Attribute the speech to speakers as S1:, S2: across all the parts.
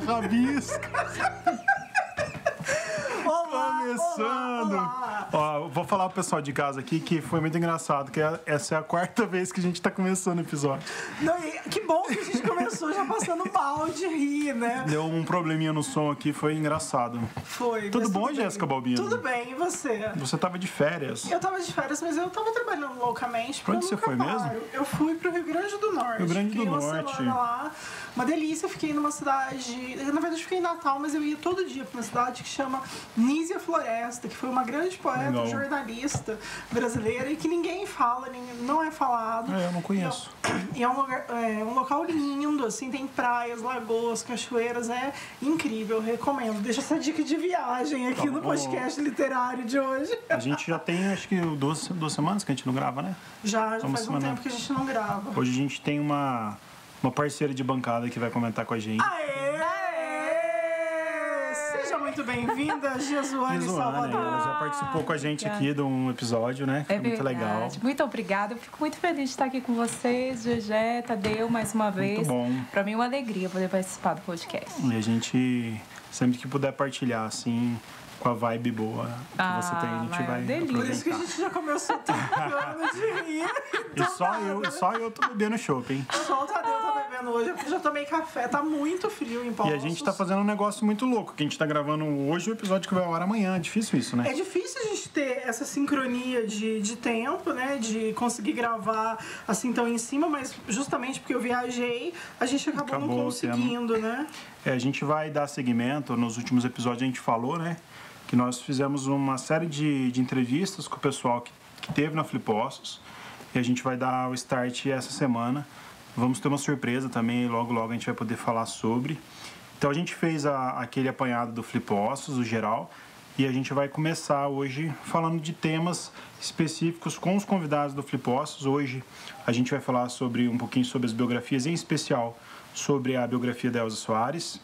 S1: Rabiscos. Começando.
S2: Olá.
S1: Ó, vou falar pro pessoal de casa aqui que foi muito engraçado, que essa é a quarta vez que a gente tá começando o episódio.
S2: Não, que bom que a gente começou já passando mal de rir, né?
S1: Deu um probleminha no som aqui, foi engraçado.
S2: Foi.
S1: Tudo bom,
S2: bem.
S1: Jéssica Balbino?
S2: Tudo bem, e você?
S1: Você tava de férias.
S2: Eu tava de férias, mas eu tava trabalhando loucamente.
S1: Pra onde
S2: eu
S1: você
S2: nunca
S1: foi
S2: paro.
S1: mesmo?
S2: Eu fui pro Rio Grande do Norte.
S1: Rio Grande do
S2: Fiquei uma
S1: Norte.
S2: semana lá. Uma delícia, fiquei numa cidade... Na verdade, eu fiquei em Natal, mas eu ia todo dia pra uma cidade que chama Nísia Floresta, que foi uma grande poeta,
S1: Legal.
S2: jornalista brasileira e que ninguém fala, não é falado.
S1: Eu não conheço.
S2: E é um local lindo, assim, tem praias, lagoas, cachoeiras, é incrível, recomendo. Deixa essa dica de viagem aqui no podcast literário de hoje.
S1: A gente já tem, acho que duas semanas que a gente não grava, né?
S2: Já
S1: Uma
S2: faz um
S1: semana.
S2: tempo que a gente não grava.
S1: Hoje a gente tem uma parceira de bancada que vai comentar com a gente.
S2: Aê! Seja muito bem-vinda, Jesuane Salvador.
S1: Ela já participou com a gente aqui de um episódio, né? Foi muito legal.
S3: Muito obrigada. Eu fico muito feliz de estar aqui com vocês, Gegé, Tadeu, mais uma vez.
S1: Muito bom.
S3: Pra mim é uma alegria poder participar do podcast.
S1: E a gente, sempre que puder partilhar, assim, com a vibe boa que você tem, a gente vai
S3: delícia.
S2: Por isso que a
S1: aproveitar.
S2: gente já começou tocando de rir.
S1: E só eu tô bebendo chopp, hein?
S2: Só o Tadeu tá bebendo hoje, eu já tomei café, tá muito frio em Poços.
S1: E a gente tá fazendo um negócio muito louco, que a gente tá gravando hoje o episódio que vai ao ar amanhã. É difícil isso, né?
S2: É difícil a gente ter essa sincronia de tempo, né? De conseguir gravar assim tão em cima, mas justamente porque eu viajei, a gente acabou não conseguindo, né?
S1: A gente vai dar seguimento. Nos últimos episódios a gente falou, né? Que nós fizemos uma série de entrevistas com o pessoal que teve na Flipossos. E a gente vai dar o start essa semana. Vamos ter uma surpresa também, logo a gente vai poder falar sobre. Então a gente fez aquele apanhado do Flipossos, o geral, e a gente vai começar hoje falando de temas específicos com os convidados do Flipossos. Hoje a gente vai falar um pouquinho sobre as biografias, em especial sobre a biografia da Elza Soares,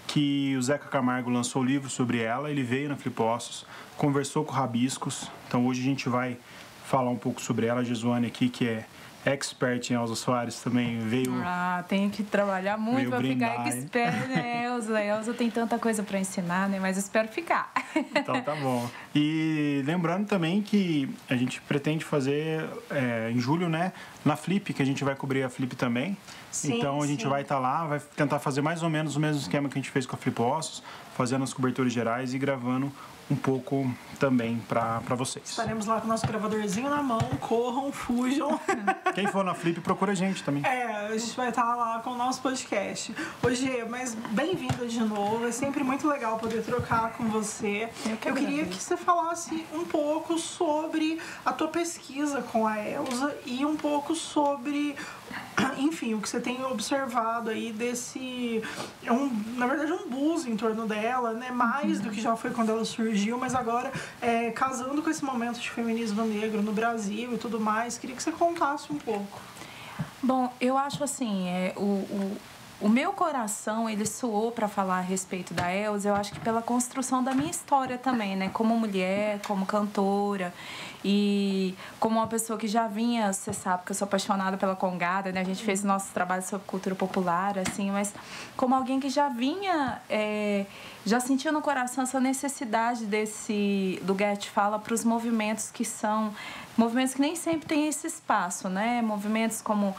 S1: que o Zeca Camargo lançou o livro sobre ela. Ele veio na Flipossos, conversou com o Rabiscos. Então hoje a gente vai falar um pouco sobre ela. A Jesuane aqui, que é expert em Elza Soares, também veio...
S3: Tenho que trabalhar muito pra
S1: brindar,
S3: ficar expert, né, Elza? Elza tem tanta coisa pra ensinar, né? Mas espero ficar.
S1: Então tá bom. E lembrando também que a gente pretende fazer em julho, né? Na Flip, que a gente vai cobrir a Flip também.
S2: Sim,
S1: então a gente vai estar lá, vai tentar fazer mais ou menos o mesmo esquema que a gente fez com a Flipossos, fazendo as coberturas gerais e gravando um pouco também para vocês.
S2: Estaremos lá com o nosso gravadorzinho na mão, corram, fujam.
S1: Quem for na Flip, procura a gente também.
S2: A gente vai estar lá com o nosso podcast. Ô, mas bem-vinda de novo. É sempre muito legal poder trocar com você. Eu queria que você falasse um pouco sobre a tua pesquisa com a Elza e um pouco sobre, enfim, o que você tem observado aí desse... na verdade, um buzz em torno dela, né? Mais do que já foi quando ela surgiu, mas agora casando com esse momento de feminismo negro no Brasil e tudo mais. Queria que você contasse um pouco.
S3: Bom, eu acho assim, o meu coração, ele soou para falar a respeito da Elza, eu acho que pela construção da minha história também, né? Como mulher, como cantora e como uma pessoa que já vinha, você sabe que eu sou apaixonada pela Congada, né? A gente fez nossos trabalhos sobre cultura popular, assim, mas como alguém que já vinha, já sentia no coração essa necessidade desse lugar de fala para os movimentos que são movimentos que nem sempre têm esse espaço, né? Movimentos como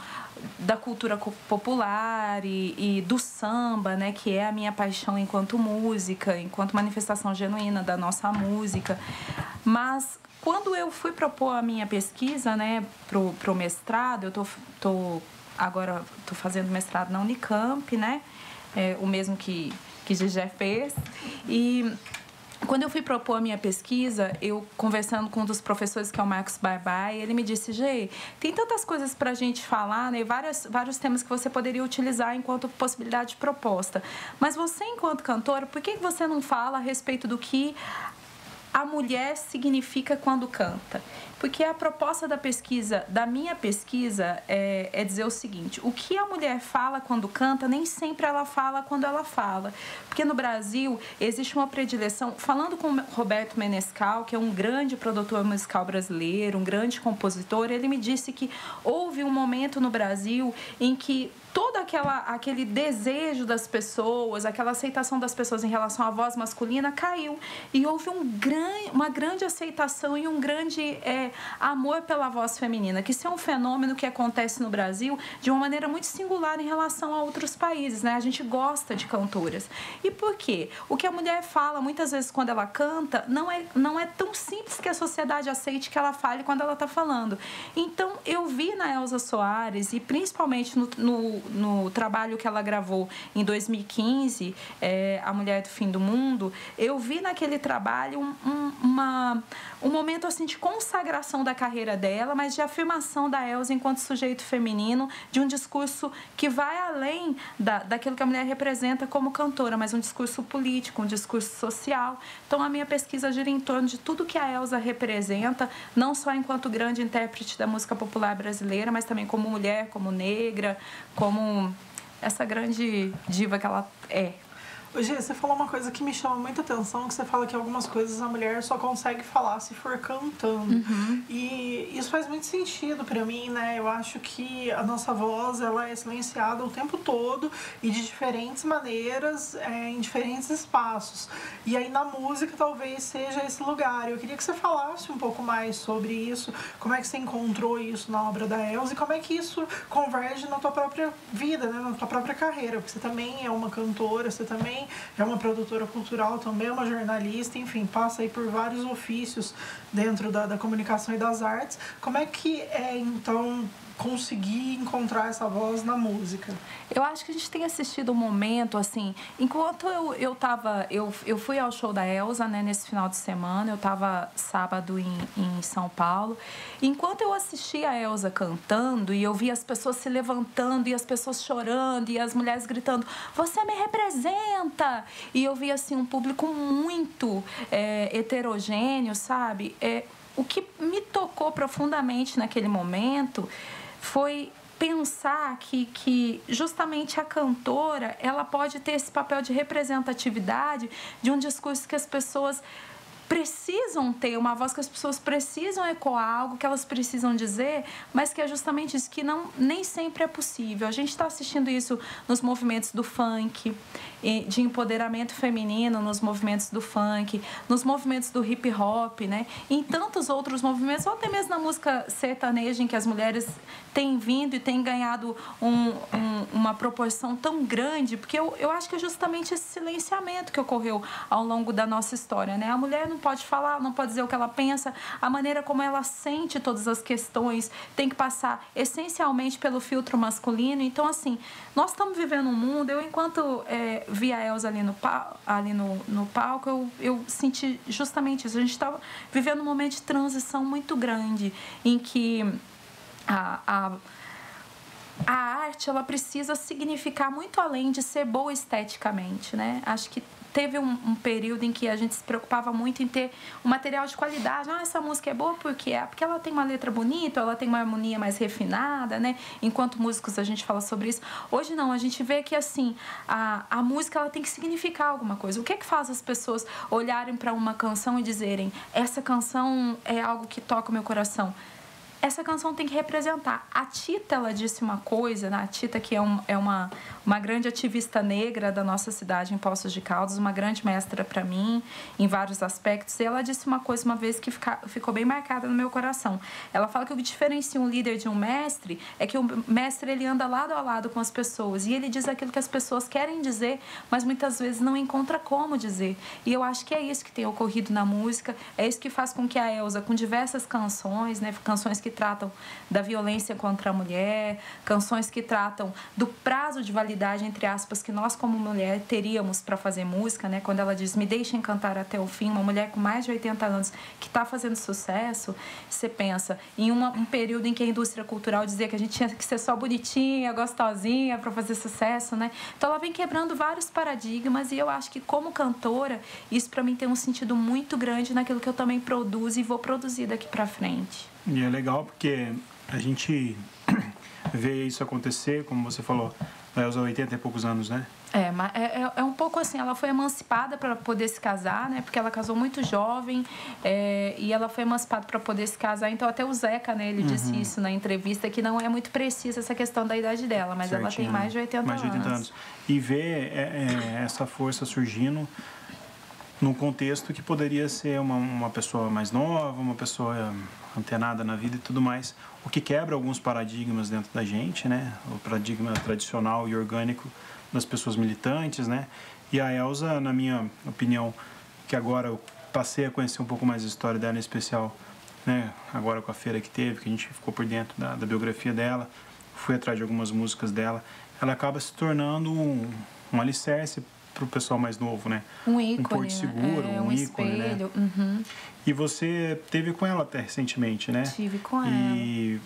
S3: da cultura popular e do samba, né? Que é a minha paixão enquanto música, enquanto manifestação genuína da nossa música. Mas quando eu fui propor a minha pesquisa, né, pro mestrado, eu agora tô fazendo mestrado na Unicamp, né? O mesmo que Gegé fez. E quando eu fui propor a minha pesquisa, eu conversando com um dos professores, que é o Marcos Barbai, ele me disse: Gê, tem tantas coisas pra gente falar, né? Vários temas que você poderia utilizar enquanto possibilidade de proposta. Mas você, enquanto cantora, por que você não fala a respeito do que a mulher significa quando canta? Porque a proposta da minha pesquisa é dizer o seguinte: o que a mulher fala quando canta, nem sempre ela fala quando ela fala. Porque no Brasil existe uma predileção, falando com o Roberto Menescal, que é um grande produtor musical brasileiro, um grande compositor, ele me disse que houve um momento no Brasil em que toda aquele desejo das pessoas, aquela aceitação das pessoas em relação à voz masculina caiu. E houve uma grande aceitação e um grande amor pela voz feminina, que isso é um fenômeno que acontece no Brasil de uma maneira muito singular em relação a outros países, né? A gente gosta de cantoras. E por quê? O que a mulher fala, muitas vezes, quando ela canta, não é tão simples que a sociedade aceite que ela fale quando ela está falando. Então, eu vi na Elza Soares, e principalmente no trabalho que ela gravou em 2015, A Mulher do Fim do Mundo, eu vi naquele trabalho um momento assim, de consagração da carreira dela, mas de afirmação da Elza enquanto sujeito feminino, de um discurso que vai além daquilo que a mulher representa como cantora, mas um discurso político, um discurso social. Então, a minha pesquisa gira em torno de tudo que a Elza representa, não só enquanto grande intérprete da música popular brasileira, mas também como mulher, como negra, como essa grande diva que ela é.
S2: Gê, você falou uma coisa que me chama muita atenção, que você fala que algumas coisas a mulher só consegue falar se for cantando.
S3: Uhum.
S2: E isso faz muito sentido pra mim, né? Eu acho que a nossa voz, ela é silenciada o tempo todo e de diferentes maneiras, em diferentes espaços. E aí na música talvez seja esse lugar. Eu queria que você falasse um pouco mais sobre isso, como é que você encontrou isso na obra da Elza e como é que isso converge na tua própria vida, né? Na tua própria carreira, porque você também é uma cantora, você também é uma produtora cultural, também é uma jornalista, enfim, passa aí por vários ofícios dentro da comunicação e das artes. Como é que então, conseguir encontrar essa voz na música?
S3: Eu acho que a gente tem assistido um momento, assim, enquanto eu fui ao show da Elza, né, nesse final de semana, eu estava sábado em São Paulo, enquanto eu assistia a Elza cantando e eu via as pessoas se levantando e as pessoas chorando e as mulheres gritando, você me representa! E eu via, assim, um público muito heterogêneo, sabe? O que me tocou profundamente naquele momento foi pensar que justamente a cantora, ela pode ter esse papel de representatividade de um discurso que as pessoas precisam ter, uma voz que as pessoas precisam ecoar, algo que elas precisam dizer, mas que é justamente isso, que nem sempre é possível. A gente está assistindo isso nos movimentos do funk, de empoderamento feminino, nos movimentos do funk, nos movimentos do hip hop, né? Em tantos outros movimentos, ou até mesmo na música sertaneja, em que as mulheres têm vindo e têm ganhado uma proporção tão grande, porque eu acho que é justamente esse silenciamento que ocorreu ao longo da nossa história, né? A mulher não pode falar, não pode dizer o que ela pensa, a maneira como ela sente todas as questões tem que passar essencialmente pelo filtro masculino. Então, assim, nós estamos vivendo um mundo, eu enquanto vi a Elza ali no palco, eu senti justamente isso. A gente estava vivendo um momento de transição muito grande, em que a arte, ela precisa significar muito além de ser boa esteticamente, né? Acho que teve um período em que a gente se preocupava muito em ter um material de qualidade. Essa música é boa porque ela tem uma letra bonita, ela tem uma harmonia mais refinada, né? Enquanto músicos a gente fala sobre isso. Hoje não, a gente vê que assim, a música ela tem que significar alguma coisa. O que é que faz as pessoas olharem para uma canção e dizerem, essa canção é algo que toca o meu coração? Essa canção tem que representar. A Tita, ela disse uma coisa, né? A Tita, que é uma grande ativista negra da nossa cidade, em Poços de Caldas, uma grande mestra para mim, em vários aspectos, e ela disse uma coisa uma vez que ficou bem marcada no meu coração. Ela fala que o que diferencia um líder de um mestre é que o mestre, ele anda lado a lado com as pessoas, e ele diz aquilo que as pessoas querem dizer, mas muitas vezes não encontra como dizer. E eu acho que é isso que tem ocorrido na música, é isso que faz com que a Elza, com diversas canções, né, canções que tratam da violência contra a mulher, canções que tratam do prazo de validade, entre aspas, que nós como mulher teríamos para fazer música, né? Quando ela diz, me deixem cantar até o fim, uma mulher com mais de 80 anos que está fazendo sucesso, você pensa em um período em que a indústria cultural dizia que a gente tinha que ser só bonitinha, gostosinha para fazer sucesso, né? Então ela vem quebrando vários paradigmas, e eu acho que como cantora, isso para mim tem um sentido muito grande naquilo que eu também produzo e vou produzir daqui para frente.
S1: E é legal porque a gente vê isso acontecer, como você falou, a Elza 80 e poucos anos, né?
S3: É um pouco assim, ela foi emancipada para poder se casar, né? Porque ela casou muito jovem e ela foi emancipada para poder se casar. Então, até o Zeca, né? Ele disse isso na entrevista, que não é muito precisa essa questão da idade dela, mas certinho, ela tem mais de 80 anos.
S1: E ver essa força surgindo num contexto que poderia ser uma pessoa mais nova, uma pessoa antenada na vida e tudo mais, o que quebra alguns paradigmas dentro da gente, né? O paradigma tradicional e orgânico das pessoas militantes, né? E a Elza, na minha opinião, que agora eu passei a conhecer um pouco mais a história dela, em especial, né? Agora com a feira que teve, que a gente ficou por dentro da biografia dela, fui atrás de algumas músicas dela, ela acaba se tornando um alicerce para o pessoal mais novo, né?
S3: Um ícone,
S1: um porto seguro, um ícone,
S3: espelho,
S1: né? E você teve com ela até recentemente, né?
S3: Tive com ela.
S1: E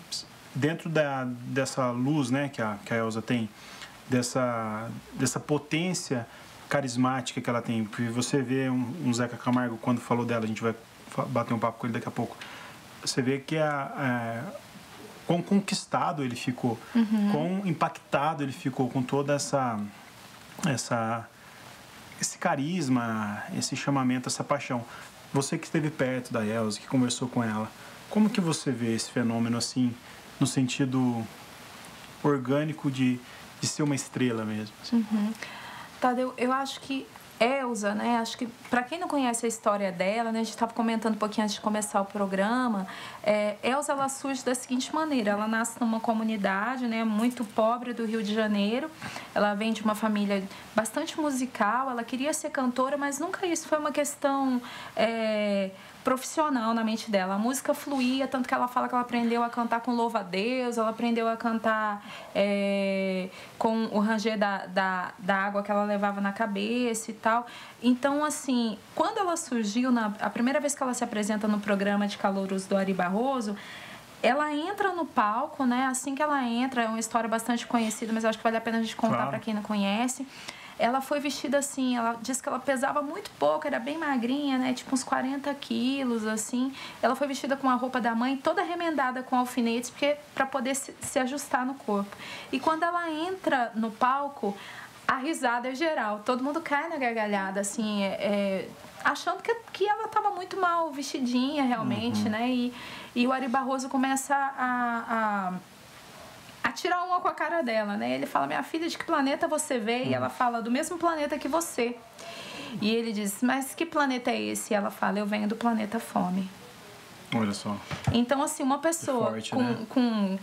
S1: dentro dessa luz, né, que a Elza tem, dessa potência carismática que ela tem, porque você vê um Zeca Camargo, quando falou dela, a gente vai bater um papo com ele daqui a pouco, você vê que quão conquistado ele ficou, quão impactado ele ficou com toda esse carisma, esse chamamento, essa paixão. Você que esteve perto da Elza, que conversou com ela, como que você vê esse fenômeno assim, no sentido orgânico de ser uma estrela mesmo? Assim?
S3: Tadeu, eu acho que Elza, né? Acho que para quem não conhece a história dela, né? A gente estava comentando um pouquinho antes de começar o programa. Elza, ela surge da seguinte maneira: ela nasce numa comunidade, né? Muito pobre do Rio de Janeiro. Ela vem de uma família bastante musical. Ela queria ser cantora, mas nunca isso foi uma questão profissional na mente dela. A música fluía, tanto que ela fala que ela aprendeu a cantar com louva a Deus, ela aprendeu a cantar com o ranger da água que ela levava na cabeça e tal. Então, assim, quando ela surgiu, a primeira vez que ela se apresenta no programa de calouros do Ari Barroso, ela entra no palco, né? Assim que ela entra, é uma história bastante conhecida, mas eu acho que vale a pena a gente contar para quem não conhece. Ela foi vestida assim, ela disse que ela pesava muito pouco, era bem magrinha, né? Tipo uns 40 quilos, assim. Ela foi vestida com a roupa da mãe, toda remendada com alfinetes, para poder se ajustar no corpo. E quando ela entra no palco, a risada é geral. Todo mundo cai na gargalhada, assim, achando que ela estava muito mal vestidinha, realmente, né? E o Ari Barroso começa a tirar uma com a cara dela, né? Ele fala: minha filha, de que planeta você veio? E ela fala: do mesmo planeta que você. E ele diz: mas que planeta é esse? E ela fala: eu venho do planeta Fome.
S1: Olha só.
S3: Então, assim, uma pessoa
S1: forte,
S3: com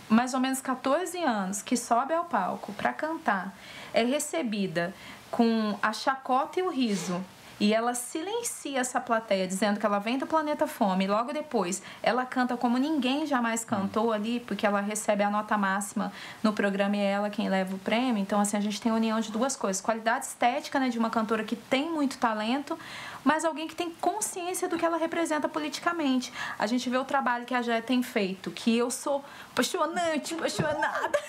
S3: mais ou menos 14 anos que sobe ao palco para cantar, é recebida com a chacota e o riso, e ela silencia essa plateia dizendo que ela vem do planeta Fome, e logo depois ela canta como ninguém jamais cantou ali, porque ela recebe a nota máxima no programa e é ela quem leva o prêmio. Então, assim, a gente tem a união de duas coisas: qualidade estética, né, de uma cantora que tem muito talento, mas alguém que tem consciência do que ela representa politicamente. A gente vê o trabalho que a Jé tem feito, que eu sou apaixonada.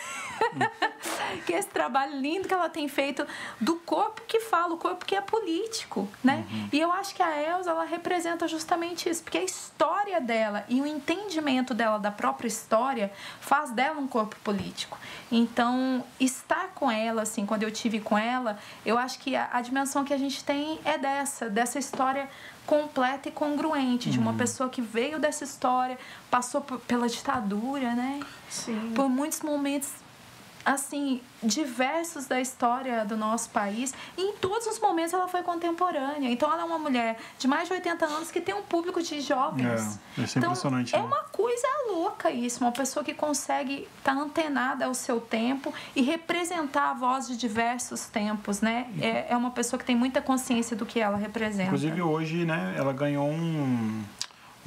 S3: Que é esse trabalho lindo que ela tem feito do corpo que fala, o corpo que é político, né? E eu acho que a Elza, ela representa justamente isso, porque a história dela e o entendimento dela da própria história faz dela um corpo político. Então, estar com ela, assim, quando eu tive com ela, eu acho que a dimensão que a gente tem é dessa história completa e congruente, de uma pessoa que veio dessa história, passou pela ditadura, né?
S2: Sim.
S3: Por muitos momentos, assim, diversos da história do nosso país, e em todos os momentos ela foi contemporânea. Então ela é uma mulher de mais de 80 anos que tem um público de jovens.
S1: Isso é impressionante.
S3: Então, é uma coisa louca isso, uma pessoa que consegue estar antenada ao seu tempo e representar a voz de diversos tempos, né? É uma pessoa que tem muita consciência do que ela representa.
S1: Inclusive hoje, né, ela ganhou um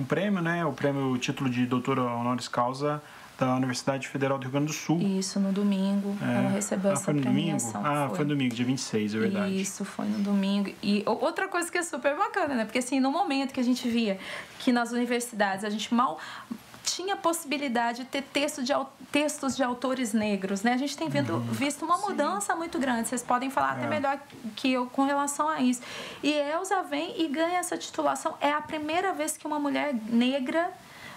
S1: prêmio, né, o título de doutora honoris causa da Universidade Federal do Rio Grande do Sul.
S3: Isso, no domingo. Ela recebeu essa premiação.
S1: Foi no domingo, dia 26, é verdade.
S3: Isso, foi no domingo. E outra coisa que é super bacana, né? Porque assim, no momento que a gente via que nas universidades a gente mal tinha possibilidade de ter textos de autores negros, né? A gente tem visto uma mudança muito grande. Vocês podem falar até melhor que eu com relação a isso. E Elza vem e ganha essa titulação. É a primeira vez que uma mulher negra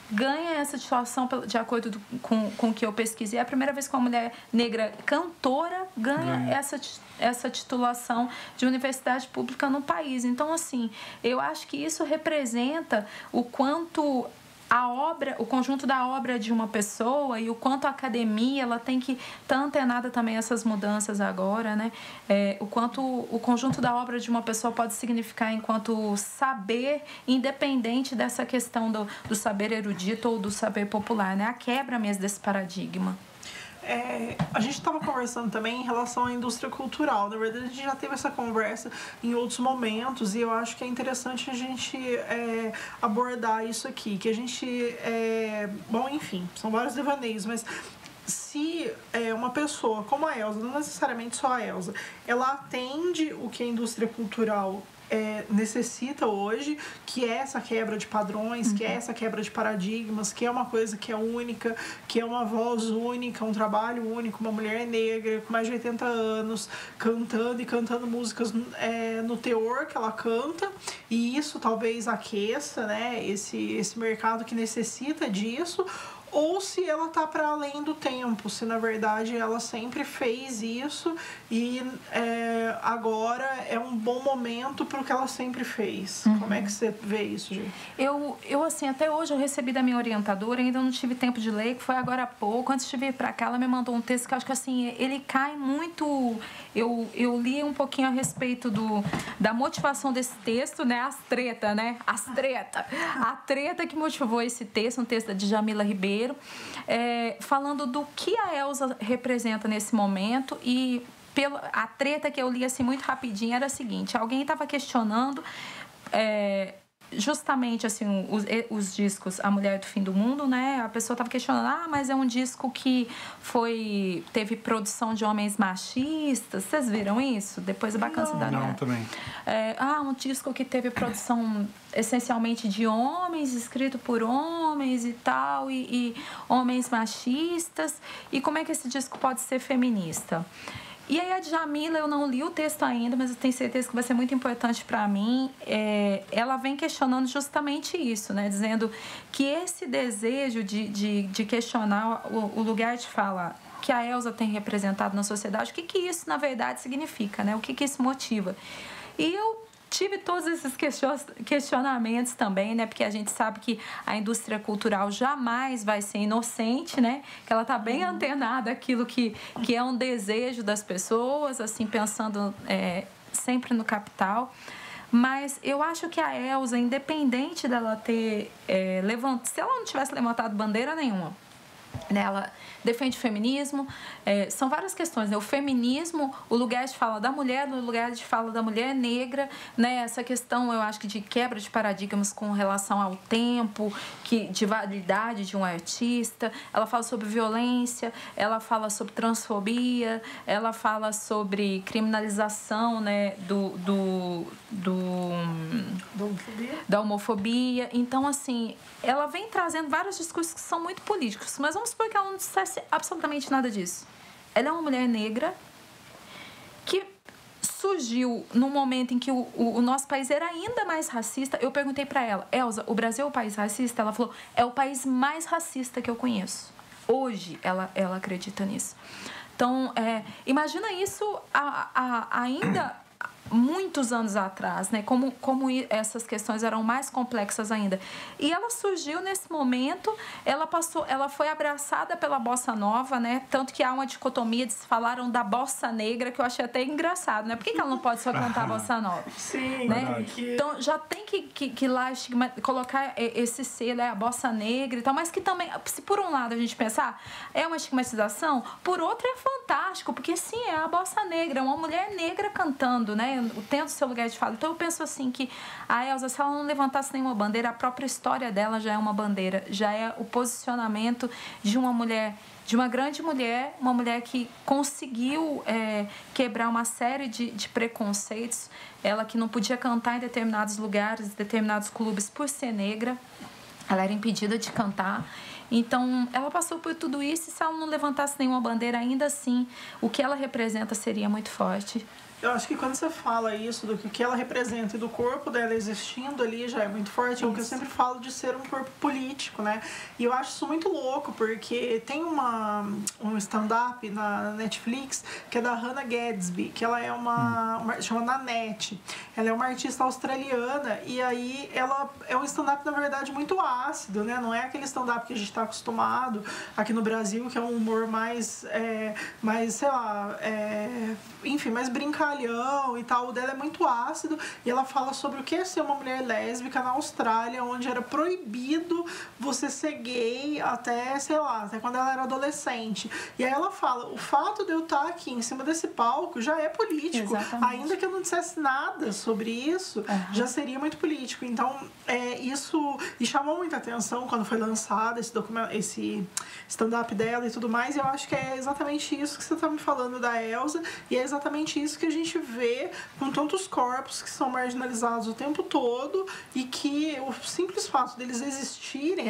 S3: ganha essa titulação de acordo com o que eu pesquisei. É a primeira vez que uma mulher negra cantora ganha essa titulação de universidade pública no país. Então, assim, eu acho que isso representa o quanto o conjunto da obra de uma pessoa e o quanto a academia ela tem que estar antenada também a essas mudanças agora, né? O quanto o conjunto da obra de uma pessoa pode significar enquanto saber, independente dessa questão do saber erudito ou do saber popular, né? A quebra mesmo desse paradigma.
S2: A gente estava conversando também em relação à indústria cultural. Na verdade, a gente já teve essa conversa em outros momentos e eu acho que é interessante a gente abordar isso aqui. Que a gente... bom, enfim, são vários devaneios, mas se uma pessoa como a Elza, não necessariamente só a Elza, ela atende o que a indústria cultural necessita hoje, que é essa quebra de padrões, que é essa quebra de paradigmas, que é uma coisa que é única, que é uma voz única, um trabalho único, uma mulher negra com mais de 80 anos cantando músicas no teor que ela canta, e isso talvez aqueça, né, esse mercado que necessita disso, ou se ela está para além do tempo, se na verdade ela sempre fez isso e agora é um bom momento para o que ela sempre fez. Como é que você vê isso, gente?
S3: Eu assim, até hoje eu recebi da minha orientadora, ainda não tive tempo de ler, que foi agora há pouco. Antes de vir para cá, ela me mandou um texto que eu acho que assim, ele cai muito... Eu li um pouquinho a respeito da motivação desse texto, né? As tretas, né? A treta que motivou esse texto, um texto da Djamila Ribeiro, falando do que a Elza representa nesse momento. E a treta que eu li assim muito rapidinho era a seguinte: alguém estava questionando justamente assim os discos A Mulher do Fim do Mundo, né? A pessoa estava questionando, mas é um disco que teve produção de homens machistas. Vocês viram isso? Depois é bacana se dar.
S1: Não, também.
S3: Um disco que teve produção essencialmente de homens, escrito por homens e tal, e homens machistas. E como é que esse disco pode ser feminista? E aí a Djamila, eu não li o texto ainda, mas eu tenho certeza que vai ser muito importante para mim. Ela vem questionando justamente isso, né? Dizendo que esse desejo de questionar o lugar de fala que a Elza tem representado na sociedade, o que isso, na verdade, significa, né? O que isso motiva. E eu tive todos esses questionamentos também, né? Porque a gente sabe que a indústria cultural jamais vai ser inocente, né? Que ela está bem antenada àquilo que é um desejo das pessoas, assim, pensando sempre no capital. Mas eu acho que a Elza, independente dela ter se ela não tivesse levantado bandeira nenhuma, né? Ela defende o feminismo, são várias questões, né? O feminismo, o lugar de fala da mulher, o lugar de fala da mulher negra, né? Essa questão, eu acho que de quebra de paradigmas com relação ao tempo, de validade de um artista. Ela fala sobre violência, ela fala sobre transfobia, ela fala sobre criminalização, né? Da homofobia. Então, assim, ela vem trazendo vários discursos que são muito políticos, mas vamos supor que ela não dissesse absolutamente nada disso. Ela é uma mulher negra que surgiu num momento em que o nosso país era ainda mais racista. Eu perguntei para ela: Elza, o Brasil é o país racista? Ela falou: é o país mais racista que eu conheço. Hoje ela acredita nisso. Então, imagina isso ainda muitos anos atrás, né? Como essas questões eram mais complexas ainda. E ela surgiu nesse momento, ela foi abraçada pela bossa nova, né? Tanto que há uma dicotomia, eles falaram da bossa negra, que eu achei até engraçado, né? Por que ela não pode só cantar a bossa nova?
S2: Sim,
S3: né? Então já tem que lá colocar esse selo, a bossa negra e tal, mas que também, se por um lado a gente pensar, é uma estigmatização, por outro é fantástico, porque sim, é a bossa negra, é uma mulher negra cantando, né? Tendo seu lugar de fala. Então eu penso assim que a Elza, se ela não levantasse nenhuma bandeira, a própria história dela já é uma bandeira, já é o posicionamento de uma mulher, de uma grande mulher, uma mulher que conseguiu quebrar uma série de preconceitos. Ela que não podia cantar em determinados lugares, em determinados clubes por ser negra, ela era impedida de cantar. Então, ela passou por tudo isso, e se ela não levantasse nenhuma bandeira, ainda assim, o que ela representa seria muito forte.
S2: Eu acho que quando você fala isso, do que ela representa e do corpo dela existindo ali, já é muito forte. É o que eu sempre falo de ser um corpo político, né? E eu acho isso muito louco, porque tem um stand-up na Netflix que é da Hannah Gadsby, que ela é chama Nanette. Ela é uma artista australiana e aí ela é um stand-up, na verdade, muito ácido, né? Não é aquele stand-up que a gente está acostumado aqui no Brasil, que é um humor mais sei lá, enfim, mais brincalhão e tal. O dela é muito ácido e ela fala sobre o que é ser uma mulher lésbica na Austrália, onde era proibido você ser gay até, sei lá, até quando ela era adolescente. E aí ela fala, o fato de eu estar aqui em cima desse palco já é político.
S3: Exatamente.
S2: Ainda que eu não dissesse nada sobre isso, já seria muito político. Então, isso... E chamou muita atenção quando foi lançado esse stand-up dela e tudo mais. E eu acho que é exatamente isso que você está me falando da Elsa. E é exatamente isso que a gente vê com tantos corpos que são marginalizados o tempo todo e que o simples fato deles existirem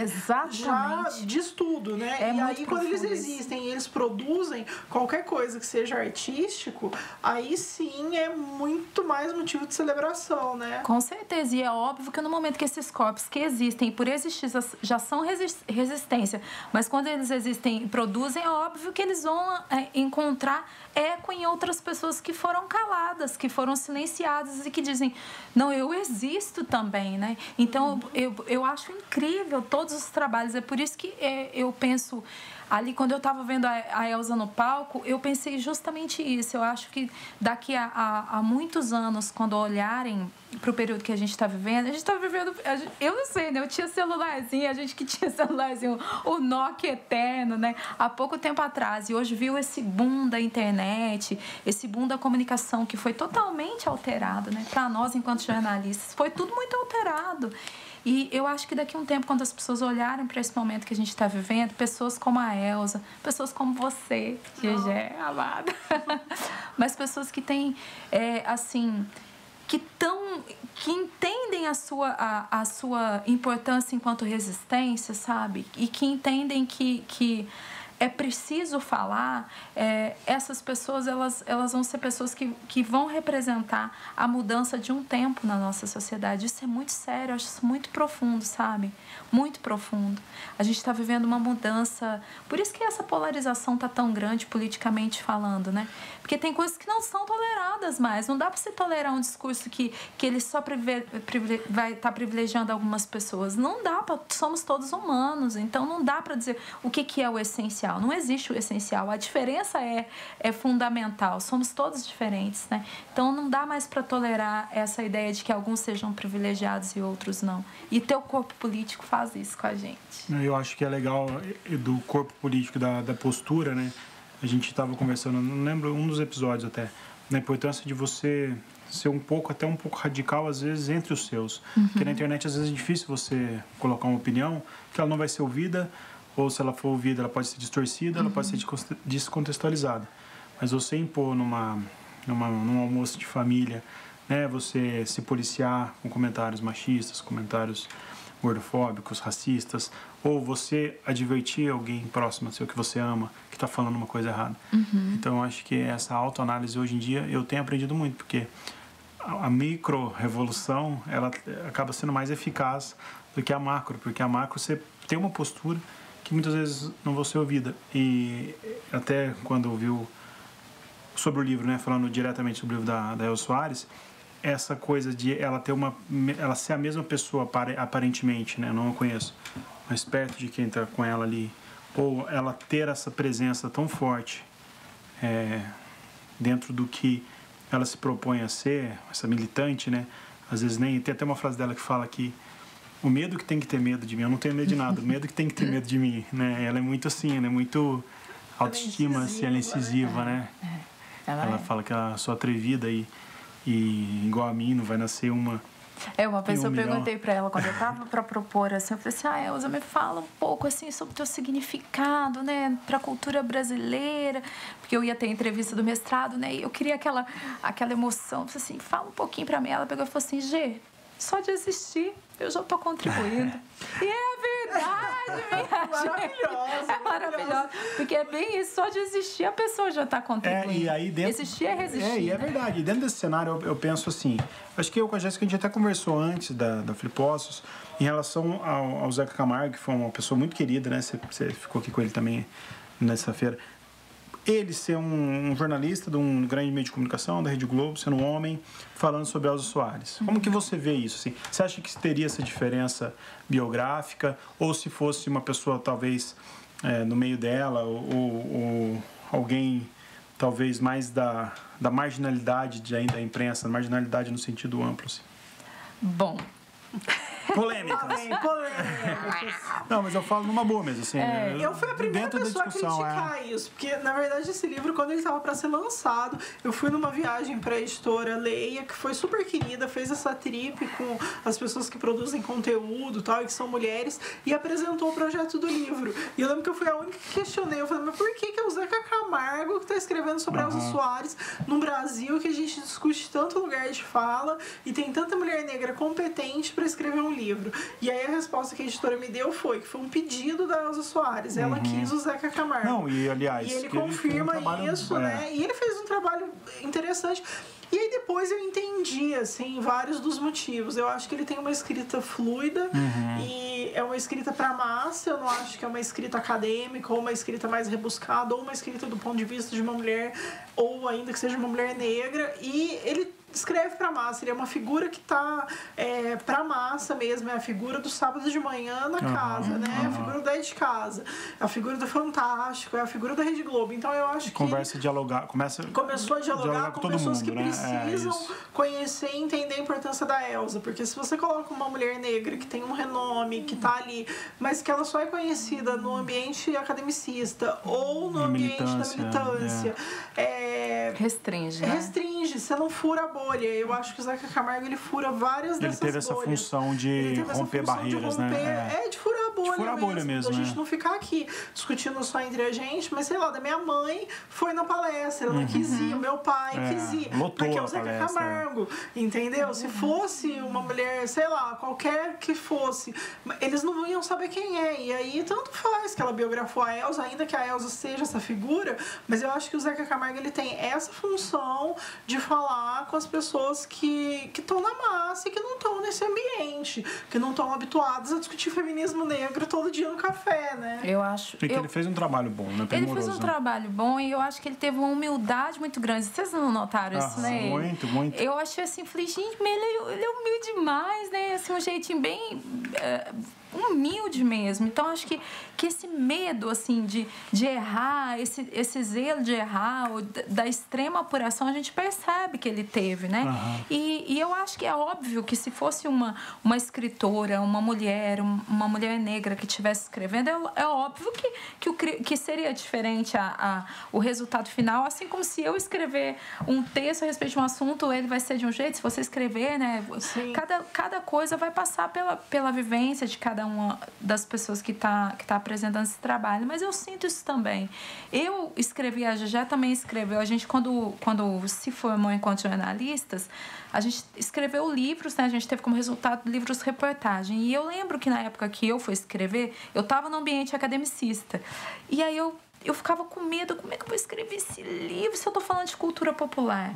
S2: já diz tudo, né? E aí, quando eles existem e eles produzem qualquer coisa que seja artístico, aí sim é muito mais motivo de celebração, né?
S3: Com certeza. E é óbvio que no momento que esses corpos que existem, por existir, já são resistência, mas quando eles existem e produzem, é óbvio que eles vão encontrar eco em outras pessoas que foram caladas, que foram silenciadas e que dizem, não, eu existo também, né? Então, eu acho incrível todos os trabalhos. É por isso que eu penso... Ali, quando eu estava vendo a Elsa no palco, eu pensei justamente isso. Eu acho que daqui a muitos anos, quando olharem para o período que a gente está vivendo, a gente está vivendo... Eu não sei, né? Eu tinha celularzinho, a gente que tinha celularzinho, o Nokia eterno, né? Há pouco tempo atrás. E hoje viu esse boom da internet, esse boom da comunicação que foi totalmente alterado, né? Para nós, enquanto jornalistas, foi tudo muito alterado. E eu acho que daqui a um tempo, quando as pessoas olharem para esse momento que a gente está vivendo, pessoas como a Elsa, pessoas como você, Gegé, amada, mas pessoas que têm, assim, que entendem a sua importância enquanto resistência, sabe? E que entendem que é preciso falar, essas pessoas elas vão ser pessoas que vão representar a mudança de um tempo na nossa sociedade. Isso é muito sério, eu acho isso muito profundo, sabe? Muito profundo. A gente está vivendo uma mudança, por isso que essa polarização está tão grande politicamente falando, né? Porque tem coisas que não são toleradas mais. Não dá para se tolerar um discurso que ele só vai estar privilegiando algumas pessoas. Não dá, somos todos humanos, então não dá para dizer o que é o essencial. Não existe o essencial. A diferença é fundamental. Somos todos diferentes, né? Então não dá mais para tolerar essa ideia de que alguns sejam privilegiados e outros não. E teu corpo político faz isso com a gente.
S1: Eu acho que é legal do corpo político, da postura, né? A gente estava conversando, não lembro, um dos episódios até, na importância de você ser até um pouco radical, às vezes, entre os seus. Porque na internet, às vezes, é difícil você colocar uma opinião que ela não vai ser ouvida, ou se ela for ouvida, ela pode ser distorcida, ela pode ser descontextualizada. Mas você impor num almoço de família, né, você se policiar com comentários machistas, comentários gordofóbicos, racistas, ou você advertir alguém próximo a seu que você ama, que está falando uma coisa errada. Então, eu acho que essa autoanálise, hoje em dia, eu tenho aprendido muito, porque a micro-revolução, ela acaba sendo mais eficaz do que a macro, porque a macro você tem uma postura que muitas vezes não vai ser ouvida. E até quando ouviu sobre o livro, né, falando diretamente sobre o livro da Elsa Soares, essa coisa de ela ser a mesma pessoa aparentemente, né, não a conheço, mas perto de quem está com ela ali, ou ela ter essa presença tão forte dentro do que ela se propõe a ser, essa militante, né, às vezes tem até uma frase dela que fala que o medo que tem que ter medo de mim, eu não tenho medo de nada, o medo que tem que ter medo de mim, né, ela é muito assim, ela é muito autoestima, assim, ela é incisiva, né, ela fala que eu sou atrevida e igual a mim, não vai nascer uma...
S3: Uma vez eu perguntei para ela, quando eu estava para propor, assim, eu falei assim, Elsa, me fala um pouco, assim, sobre o teu significado, né, para a cultura brasileira, porque eu ia ter a entrevista do mestrado, né, e eu queria aquela emoção, eu falei assim, fala um pouquinho para mim. Ela pegou e falou assim, Gê, só de existir, eu já estou contribuindo. E é verdade, minha gente.
S2: maravilhosa.
S3: É maravilhosa. Porque é bem isso, só de existir a pessoa já está contribuindo.
S1: E aí dentro,
S3: existir é resistir.
S1: E é verdade. E dentro desse cenário eu penso assim, acho que eu com a Jéssica a gente até conversou antes da Flipossos em relação ao Zeca Camargo, que foi uma pessoa muito querida, né? Você ficou aqui com ele também nessa feira. Ele ser um jornalista de um grande meio de comunicação, da Rede Globo, sendo um homem, falando sobre Elza Soares. Como que você vê isso? Assim? Você acha que teria essa diferença biográfica? Ou se fosse uma pessoa, talvez, no meio dela, ou alguém, talvez, mais da marginalidade da imprensa, marginalidade no sentido amplo? Assim?
S3: Bom...
S1: Polêmicas. Não, mas eu falo numa boa mesmo, assim.
S2: Eu fui a primeira pessoa a criticar isso, porque, na verdade, esse livro, quando ele estava para ser lançado, eu fui numa viagem para a editora Leia, que foi super querida, fez essa trip com as pessoas que produzem conteúdo tal, e que são mulheres, e apresentou o projeto do livro. E eu lembro que eu fui a única que questionei. Eu falei, mas por que é o Zeca Camargo que está escrevendo sobre Elza Soares no Brasil, que a gente discute tanto lugar de fala e tem tanta mulher negra competente para escrever um livro? E aí a resposta que a editora me deu foi que foi um pedido da Elza Soares. Ela quis o Zeca Camargo.
S1: Não, e aliás...
S2: E ele confirma isso, né? E ele fez um trabalho interessante. E aí depois eu entendi, assim, vários dos motivos. Eu acho que ele tem uma escrita fluida e é uma escrita para massa. Eu não acho que é uma escrita acadêmica ou uma escrita mais rebuscada ou uma escrita do ponto de vista de uma mulher ou ainda que seja uma mulher negra. E ele escreve pra massa, ele é uma figura que tá pra massa mesmo, é a figura do sábado de manhã na casa, né? A figura da de casa, a figura do Fantástico, é a figura da Rede Globo. Então eu acho que
S1: começou a dialogar
S2: com
S1: todo
S2: pessoas
S1: mundo,
S2: que
S1: né?
S2: precisam conhecer e entender a importância da Elza, porque se você coloca uma mulher negra que tem um renome, que tá ali, mas que ela só é conhecida no ambiente academicista ou no ambiente da militância,
S3: restringe, né?
S2: Restringe, você não fura a bolha. Eu acho que o Zeca Camargo, ele fura várias dessas bolhas.
S1: Ele teve essa função de romper barreiras, né?
S2: De furar a bolha,
S1: furar a bolha mesmo,
S2: da gente não ficar aqui discutindo só entre a gente, mas sei lá, da minha mãe foi na palestra, ela quis ir, o meu pai quis ir, porque é o Zeca Camargo, entendeu? Se fosse uma mulher, sei lá, qualquer que fosse, eles não iam saber quem é, e aí tanto faz que ela biografou a Elza, ainda que a Elza seja essa figura, mas eu acho que o Zeca Camargo, ele tem essa função de falar com as pessoas que estão na massa e que não estão nesse ambiente, que não estão habituadas a discutir feminismo negro todo dia no café, né?
S3: Eu acho...
S1: Ele fez um trabalho bom, né?
S3: Ele fez um trabalho bom e eu acho que ele teve uma humildade muito grande. Vocês não notaram isso, né?
S1: Muito, muito.
S3: Eu achei assim, falei, gente, mas ele é humilde demais, né? Assim, um jeitinho bem... humilde mesmo. Então acho que esse medo assim de errar, esse zelo de errar, ou da extrema apuração, a gente percebe que ele teve, né? E eu acho que é óbvio que se fosse uma escritora, uma mulher negra que estivesse escrevendo, é óbvio que seria diferente o resultado final, assim como se eu escrever um texto a respeito de um assunto, ele vai ser de um jeito, se você escrever, né? Cada coisa vai passar pela vivência de cada uma das pessoas que tá apresentando esse trabalho, mas eu sinto isso também. Eu escrevi, a Gegé também escreveu, a gente quando se formou enquanto jornalistas, a gente escreveu livros, né? A gente teve como resultado livros reportagem, e eu lembro que na época que eu fui escrever, eu estava no ambiente academicista, e aí eu ficava com medo, como é que eu vou escrever esse livro se eu tô falando de cultura popular?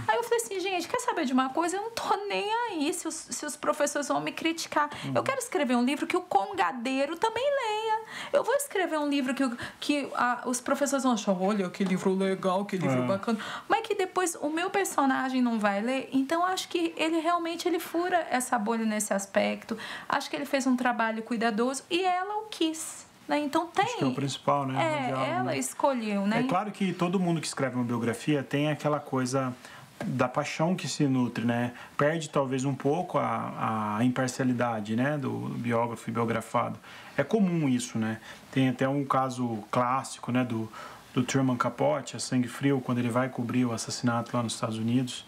S3: Aí eu falei assim, gente, quer saber de uma coisa? Eu não tô nem aí se os professores vão me criticar. Eu quero escrever um livro que o congadeiro também leia. Eu vou escrever um livro que os professores vão achar, olha, que livro legal, que livro bacana, mas que depois o meu personagem não vai ler. Então, acho que ele realmente fura essa bolha nesse aspecto. Acho que ele fez um trabalho cuidadoso e ela o quis. Então tem.
S1: Acho que é o principal, né?
S3: Ela escolheu, né?
S1: É claro que todo mundo que escreve uma biografia tem aquela coisa da paixão que se nutre, né? Perde talvez um pouco a imparcialidade, né? Do biógrafo e biografado. É comum isso, né? Tem até um caso clássico, né? Do Truman Capote, a Sangue Frio, quando ele vai cobrir o assassinato lá nos Estados Unidos,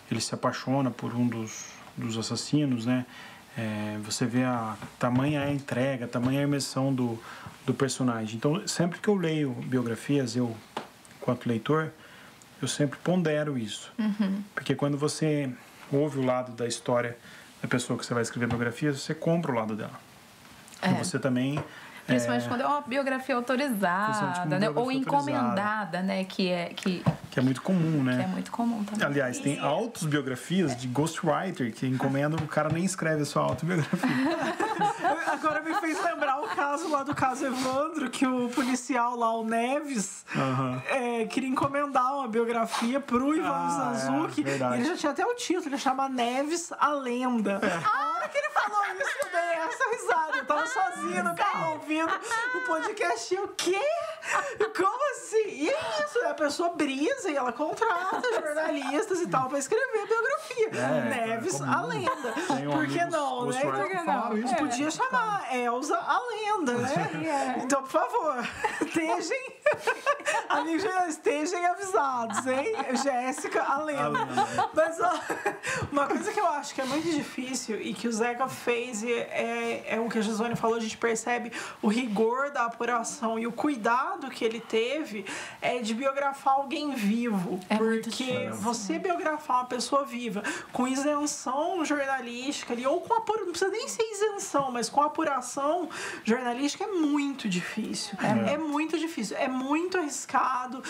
S1: ele se apaixona por um dos assassinos, né? Você vê a tamanha entrega, a tamanha imersão do personagem. Então, sempre que eu leio biografias, eu, enquanto leitor, eu sempre pondero isso. Porque quando você ouve o lado da história da pessoa que você vai escrever biografias, você compra o lado dela. E você também
S3: Principalmente quando é uma biografia autorizada, né?
S1: Biografia
S3: Ou encomendada, né? Que é
S1: muito comum, né?
S3: Que é muito comum também.
S1: Aliás, tem autobiografias de ghostwriter que encomendam, o cara nem escreve a sua autobiografia.
S2: Agora me fez lembrar o caso lá do caso Evandro, que o policial lá, o Neves, queria encomendar uma biografia pro Ivan Mizanzuki. Ele já tinha até o título, ele chama Neves, a Lenda. A hora que ele falou isso, eu dei essa risada. Eu tava sozinha no carro ouvindo o podcast. E o quê? Como assim? E é isso, a pessoa brisa e ela contrata jornalistas e tal pra escrever a biografia. Neves, a Lenda. Por que não, né? Podia chamar Elza, a Lenda, né? Então, por favor, amigos jornalistas, estejam avisados, hein? Jéssica, a Lenda. Mas ó, uma coisa que eu acho que é muito difícil e que o Zeca fez, e é o que a Gisone falou, a gente percebe o rigor da apuração e o cuidado que ele teve de biografar alguém vivo. Porque você biografar uma pessoa viva com isenção jornalística ali, ou com apuração, não precisa nem ser isenção, mas com apuração jornalística é muito difícil. É muito difícil, é muito arriscado.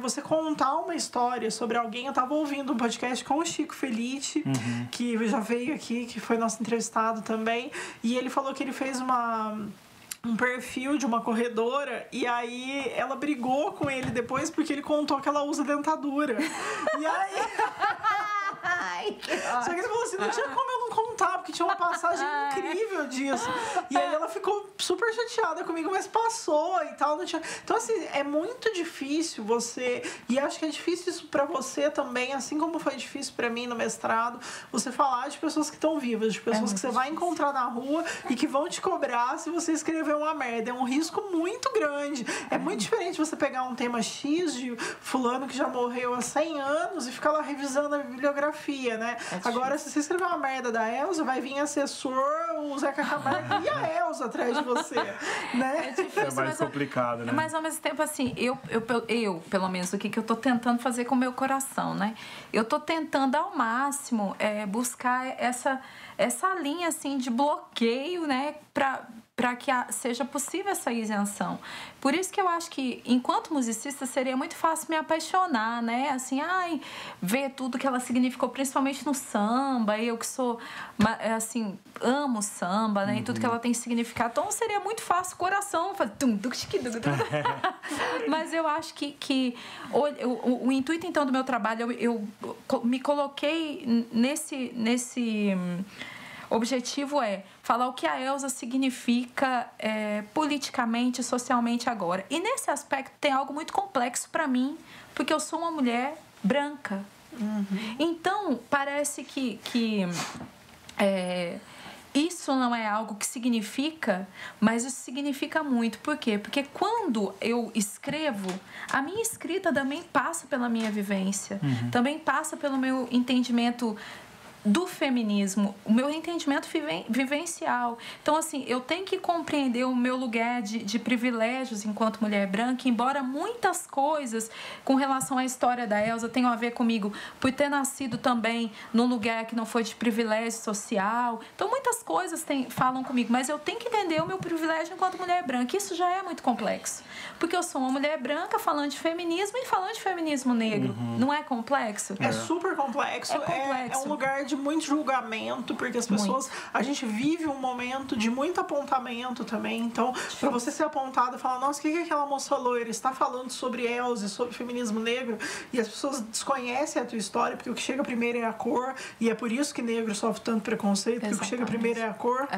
S2: Você contar uma história sobre alguém. Eu tava ouvindo um podcast com o Chico Felice, que já veio aqui, que foi nosso entrevistado também, e ele falou que ele fez um perfil de uma corredora e aí ela brigou com ele depois porque ele contou que ela usa dentadura. E aí... Só que ele falou assim, não tinha como eu não contar, porque tinha uma passagem incrível disso. E aí ela ficou super chateada comigo, mas passou e tal. Não tinha... Então, assim, é muito difícil você... E acho que é difícil isso pra você também, assim como foi difícil pra mim no mestrado, você falar de pessoas que estão vivas, de pessoas que você vai encontrar na rua e que vão te cobrar se você escrever uma merda. É um risco muito grande. É muito diferente você pegar um tema X de fulano que já morreu há 100 anos e ficar lá revisando a bibliografia, né? Agora, se você escrever uma merda da Elza, vai vir assessor, o Zeca Camargo e a Elza atrás de você, né?
S3: É difícil,
S1: é mais complicado, né?
S3: Mas ao mesmo tempo, assim, eu pelo menos, o que eu tô tentando fazer com o meu coração, né? Eu tô tentando ao máximo buscar essa linha, assim, de bloqueio, né? Para que seja possível essa isenção. Por isso que eu acho que, enquanto musicista, seria muito fácil me apaixonar, né? Assim, ver tudo que ela significou, principalmente no samba. Eu que sou, assim, amo samba, né? E tudo que ela tem significado. Então, seria muito fácil o coração fazer... Mas eu acho que o intuito, então, do meu trabalho, eu me coloquei nesse objetivo falar o que a Elza significa politicamente, socialmente agora. E nesse aspecto tem algo muito complexo para mim, porque eu sou uma mulher branca. Então, parece que isso não é algo que significa, mas isso significa muito. Por quê? Porque quando eu escrevo, a minha escrita também passa pela minha vivência, também passa pelo meu entendimento do feminismo, o meu entendimento vivencial. Então, assim, eu tenho que compreender o meu lugar de privilégios enquanto mulher branca, embora muitas coisas com relação à história da Elza tenham a ver comigo por ter nascido também num lugar que não foi de privilégio social. Então, muitas coisas falam comigo, mas eu tenho que entender o meu privilégio enquanto mulher branca. Isso já é muito complexo, porque eu sou uma mulher branca falando de feminismo e falando de feminismo negro. Não é complexo?
S2: É super complexo. É um lugar de muito julgamento, porque as pessoas... A gente vive um momento de muito apontamento também. Então, pra você ser apontado e falar, nossa, o que aquela moça loira está falando sobre Elza e sobre feminismo negro, e as pessoas desconhecem a tua história, porque o que chega primeiro é a cor, e é por isso que negro sofre tanto preconceito, porque o que chega primeiro é a cor.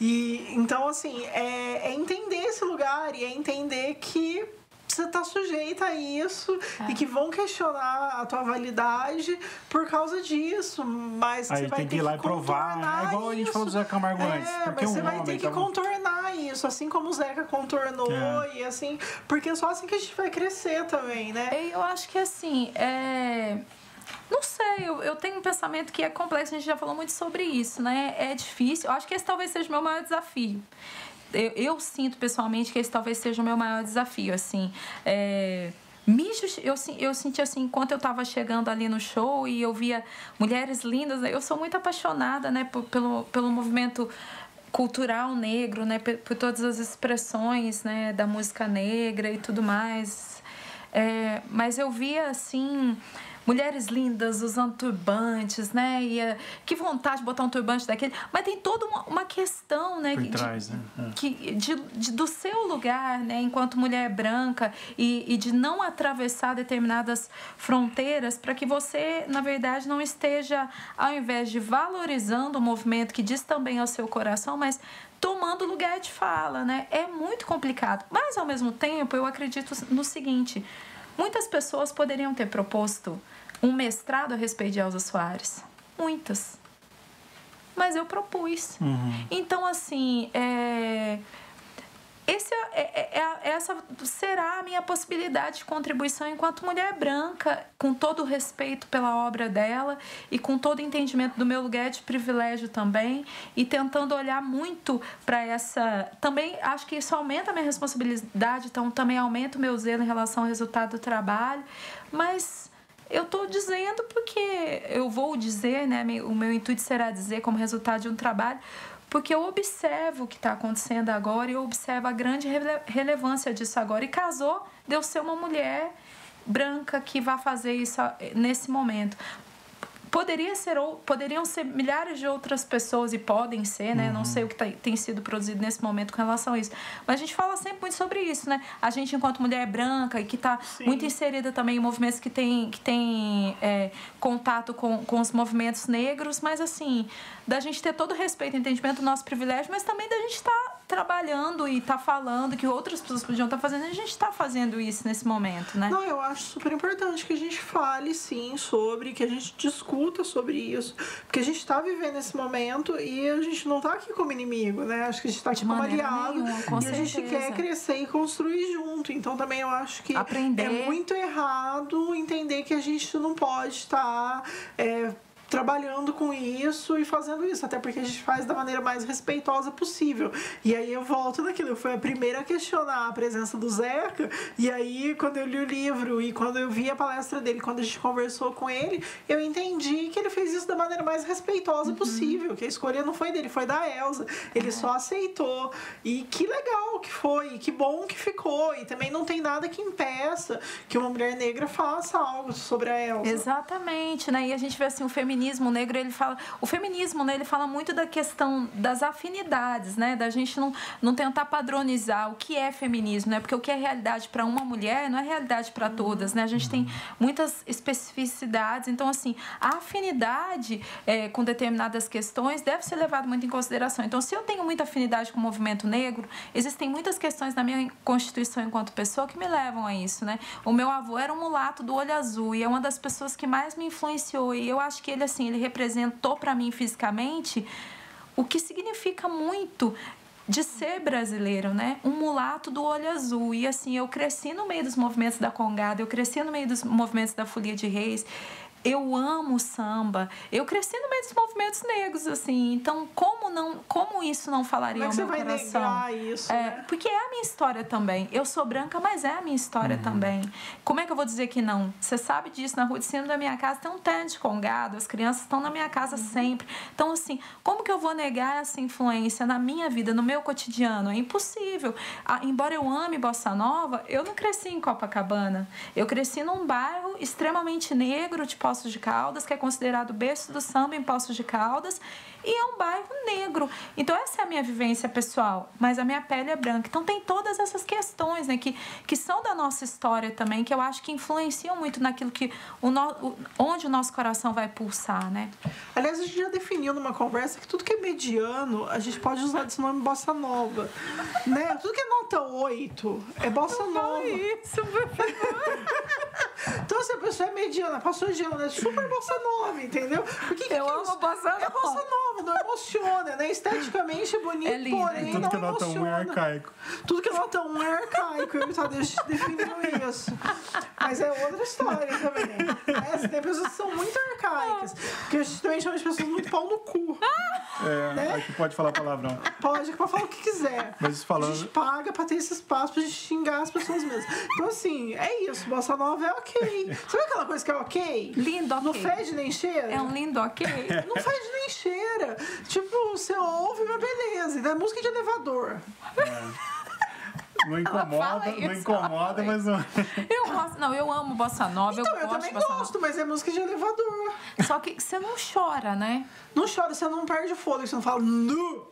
S2: E, então, assim, é entender esse lugar e é entender que você está sujeita a isso e que vão questionar a tua validade por causa disso, mas
S1: aí
S2: você vai
S1: tem
S2: ter
S1: que ir lá e
S2: que
S1: provar. É igual a gente falou do Zeca Camargo antes.
S2: Mas você vai ter que contornar isso, assim como o Zeca contornou e assim, porque é só assim que a gente vai crescer também, né?
S3: Eu acho que assim, não sei, eu tenho um pensamento que é complexo, a gente já falou muito sobre isso, né? É difícil, eu acho que esse talvez seja o meu maior desafio. Eu sinto pessoalmente que esse talvez seja o meu maior desafio, assim. Eu senti assim, enquanto eu estava chegando ali no show e eu via mulheres lindas, eu sou muito apaixonada, né, pelo movimento cultural negro, né, por todas as expressões, né, da música negra e tudo mais. Mas eu via, assim, mulheres lindas usando turbantes, né? Que vontade de botar um turbante daquele. Mas tem toda uma questão, né?
S1: Por trás, né?
S3: Do seu lugar, né? Enquanto mulher branca e de não atravessar determinadas fronteiras para que você, na verdade, não esteja, ao invés de valorizando o movimento que diz também ao seu coração, mas tomando lugar de fala, né? É muito complicado. Mas, ao mesmo tempo, eu acredito no seguinte: muitas pessoas poderiam ter proposto um mestrado a respeito de Elza Soares. Muitas. Mas eu propus. Então, assim, essa será a minha possibilidade de contribuição enquanto mulher branca, com todo o respeito pela obra dela e com todo o entendimento do meu lugar de privilégio também, e tentando olhar muito para essa... Também acho que isso aumenta a minha responsabilidade, então também aumenta o meu zelo em relação ao resultado do trabalho, mas... Eu estou dizendo porque eu vou dizer, né? O meu intuito será dizer como resultado de um trabalho, porque eu observo o que está acontecendo agora e eu observo a grande relevância disso agora. E casou de eu ser uma mulher branca que vai fazer isso nesse momento. Poderiam ser milhares de outras pessoas, e podem ser, né? Não sei o que tem sido produzido nesse momento com relação a isso. Mas a gente fala sempre muito sobre isso, né? A gente, enquanto mulher branca, e que está muito inserida também em movimentos que tem contato com os movimentos negros, mas assim, da gente ter todo o respeito e entendimento do nosso privilégio, mas também da gente estar trabalhando e estar falando que outras pessoas podiam estar fazendo, e a gente está fazendo isso nesse momento, né?
S2: Não, eu acho super importante que a gente fale, sim, sobre, que a gente discuta sobre isso, porque a gente está vivendo esse momento e a gente não está aqui como inimigo, né? Acho que a gente está aqui como aliado, e a gente quer crescer e construir junto. Então também eu acho que é muito errado entender que a gente não pode estar trabalhando com isso e fazendo isso, até porque a gente faz da maneira mais respeitosa possível. E aí eu volto naquilo, eu fui a primeira a questionar a presença do Zeca, e aí quando eu li o livro e quando eu vi a palestra dele, quando a gente conversou com ele, eu entendi que ele fez isso da maneira mais respeitosa possível, que a escolha não foi dele, foi da Elza. Ele só aceitou. E que legal que foi, que bom que ficou, e também não tem nada que impeça que uma mulher negra faça algo sobre a Elza.
S3: Exatamente, né? E a gente vê assim, o feminismo negro, o feminismo, né, ele fala muito da questão das afinidades, né, da gente não tentar padronizar o que é feminismo, né, porque o que é realidade para uma mulher não é realidade para todas, né, a gente tem muitas especificidades, então assim, a afinidade com determinadas questões deve ser levada muito em consideração. Então, se eu tenho muita afinidade com o movimento negro, existem muitas questões na minha constituição enquanto pessoa que me levam a isso, né. O meu avô era um mulato do olho azul e é uma das pessoas que mais me influenciou, e eu acho que ele representou para mim fisicamente o que significa muito de ser brasileiro, né? Um mulato do olho azul. E assim, eu cresci no meio dos movimentos da Congada, eu cresci no meio dos movimentos da Folia de Reis. Eu amo samba. Eu cresci no meio dos movimentos negros, assim. Então, como isso não falaria ao meu coração?
S2: Como é que você vai negar isso, né?
S3: Porque é a minha história também. Eu sou branca, mas é a minha história também. Como é que eu vou dizer que não? Você sabe disso, na rua de cima da minha casa tem um terno de congado, as crianças estão na minha casa sempre. Então, assim, como que eu vou negar essa influência na minha vida, no meu cotidiano? É impossível. Embora eu ame Bossa Nova, eu não cresci em Copacabana. Eu cresci num bairro extremamente negro, tipo Poços de Caldas, que é considerado o berço do samba em Poços de Caldas, e é um bairro negro. Então, essa é a minha vivência pessoal, mas a minha pele é branca. Então, tem todas essas questões, né, que são da nossa história também, que eu acho que influenciam muito naquilo que onde o nosso coração vai pulsar, né?
S2: Aliás, a gente já definiu numa conversa que tudo que é mediano, a gente pode usar desse nome Bossa Nova, né? Tudo que é nota 8 é Bossa Nova.
S3: Isso, por favor.
S2: Então, se a pessoa é mediana, passou de ano, é super Bossa Nova, entendeu? Porque
S3: eu amo Bossa Nova.
S2: É Bossa Nova, não emociona, né? Esteticamente é bonito,
S3: é lindo.
S2: Porém
S1: tudo
S2: não
S1: que é nota 1 é arcaico.
S2: Tudo que é nota 1 é arcaico, eu só definiu isso. Mas é outra história também. Tem pessoas que são muito arcaicas, porque a gente também chama de pessoas muito pau no cu. Né?
S1: Aqui pode falar palavrão.
S2: Pode falar o que quiser.
S1: Mas falando...
S2: A gente paga pra ter esse espaço pra gente xingar as pessoas mesmo. Então, assim, é isso. Bossa Nova é ok. Sabe aquela coisa que é ok?
S3: Lindo ok.
S2: Não fede nem cheira?
S3: É um lindo ok.
S2: Não fede nem cheira. história, tipo, você ouve, mas beleza, é música de elevador.
S1: Não incomoda, mas não...
S3: Eu amo bossa nova,
S2: Então, eu também gosto, mas é música de elevador.
S3: Só que você não chora, né?
S2: Não chora, você não perde o fôlego, você não fala nu.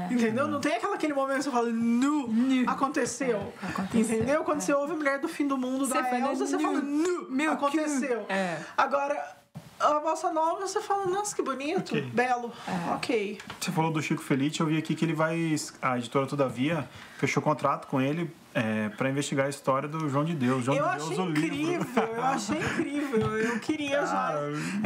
S2: Entendeu? Não tem aquele momento que você fala nu. Aconteceu. Entendeu? Quando você ouve Mulher do Fim do Mundo da Elza, você fala nu. Aconteceu. Agora, a bossa nova, você fala, nossa, que bonito, belo. Ok.
S1: Você falou do Chico Felice, eu vi aqui que ele vai... A editora Todavia fechou contrato com ele para investigar a história do João de Deus.
S2: Eu achei incrível. Eu queria já...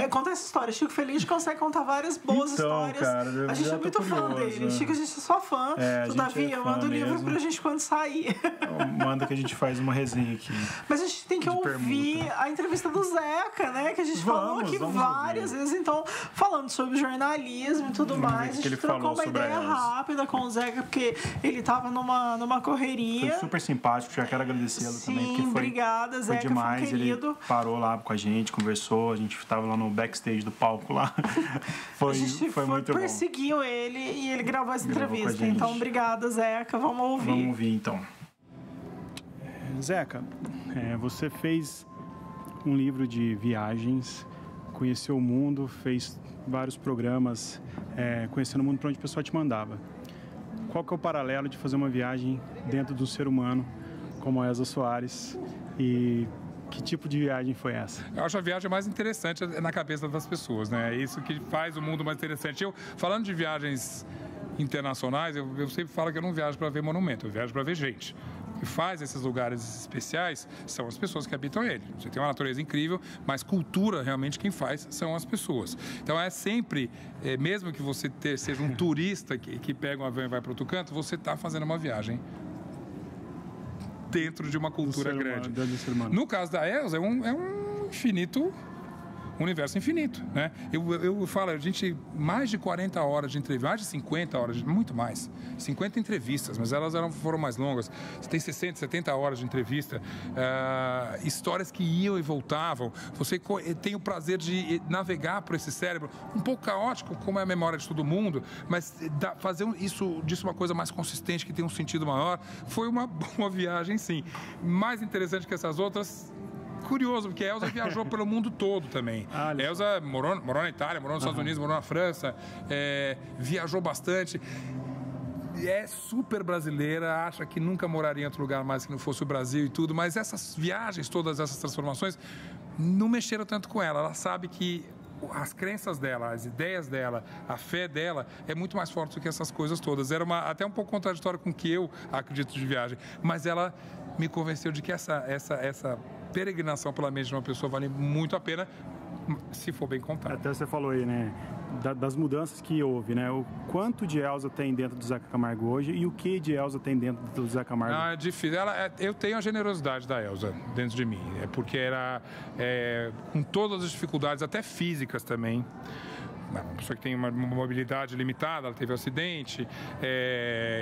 S2: contar essa história. Chico Felice consegue contar várias boas histórias. Cara,
S1: a gente
S2: é muito fã dele. Chico, a gente é só fã. Todavia, manda o livro pra gente quando sair.
S1: Manda que a gente faz uma resenha aqui.
S2: Mas a gente tem que ouvir a entrevista do Zeca, né? Que a gente falou aqui várias vezes. Então, falando sobre jornalismo e tudo mais. A gente trocou uma ideia rápida com o Zeca, porque ele tava numa correria.
S1: Foi super simpático, já quero agradecê-lo também. Porque
S2: obrigada, Zeca,
S1: foi demais.
S2: Foi querido.
S1: Ele parou lá com a gente, conversou, a gente tava lá no backstage do palco lá. Foi muito bom.
S2: Perseguiu ele e ele gravou essa entrevista. Então, obrigada, Zeca. Vamos ouvir.
S1: Vamos ouvir, então. Zeca, você fez um livro de viagens, conheceu o mundo, fez vários programas, conhecendo o mundo para onde o pessoal te mandava. Qual que é o paralelo de fazer uma viagem dentro de um ser humano como a Elza Soares e que tipo de viagem foi essa?
S4: Eu acho a viagem mais interessante na cabeça das pessoas, né? É isso que faz o mundo mais interessante. Falando de viagens internacionais, eu sempre falo que eu não viajo para ver monumento, eu viajo para ver gente. O que faz esses lugares especiais são as pessoas que habitam ele. Você tem uma natureza incrível, mas cultura realmente quem faz são as pessoas. Então é sempre, mesmo que você seja um turista que pega um avião e vai para outro canto, você está fazendo uma viagem dentro de uma cultura grande. No caso da Elza, é um infinito... universo infinito, né? Eu falo, a gente, mais de 40 horas de entrevista, mais de 50 horas, muito mais, 50 entrevistas, mas elas foram mais longas. Você tem 60, 70 horas de entrevista, histórias que iam e voltavam. Você tem o prazer de navegar por esse cérebro, um pouco caótico, como é a memória de todo mundo, mas fazer disso uma coisa mais consistente, que tem um sentido maior, foi uma boa viagem, sim. Mais interessante que essas outras... Curioso, porque a Elza viajou pelo mundo todo também. A Elza morou na Itália, morou nos Estados Unidos, morou na França, viajou bastante. É super brasileira, acha que nunca moraria em outro lugar mais que não fosse o Brasil e tudo, mas essas viagens, todas essas transformações, não mexeram tanto com ela. Ela sabe que as crenças dela, as ideias dela, a fé dela é muito mais forte do que essas coisas todas. Era até um pouco contraditório com o que eu acredito de viagem, mas ela me convenceu de que essa peregrinação pela mente de uma pessoa vale muito a pena, se for bem contado.
S1: Até você falou aí, né, das mudanças que houve, né? O quanto de Elza tem dentro do Zeca Camargo hoje e o que de Elza tem dentro do Zeca Camargo?
S4: É difícil. Eu tenho a generosidade da Elza dentro de mim, porque era com todas as dificuldades, até físicas também. Uma pessoa que tem uma mobilidade limitada, ela teve um acidente,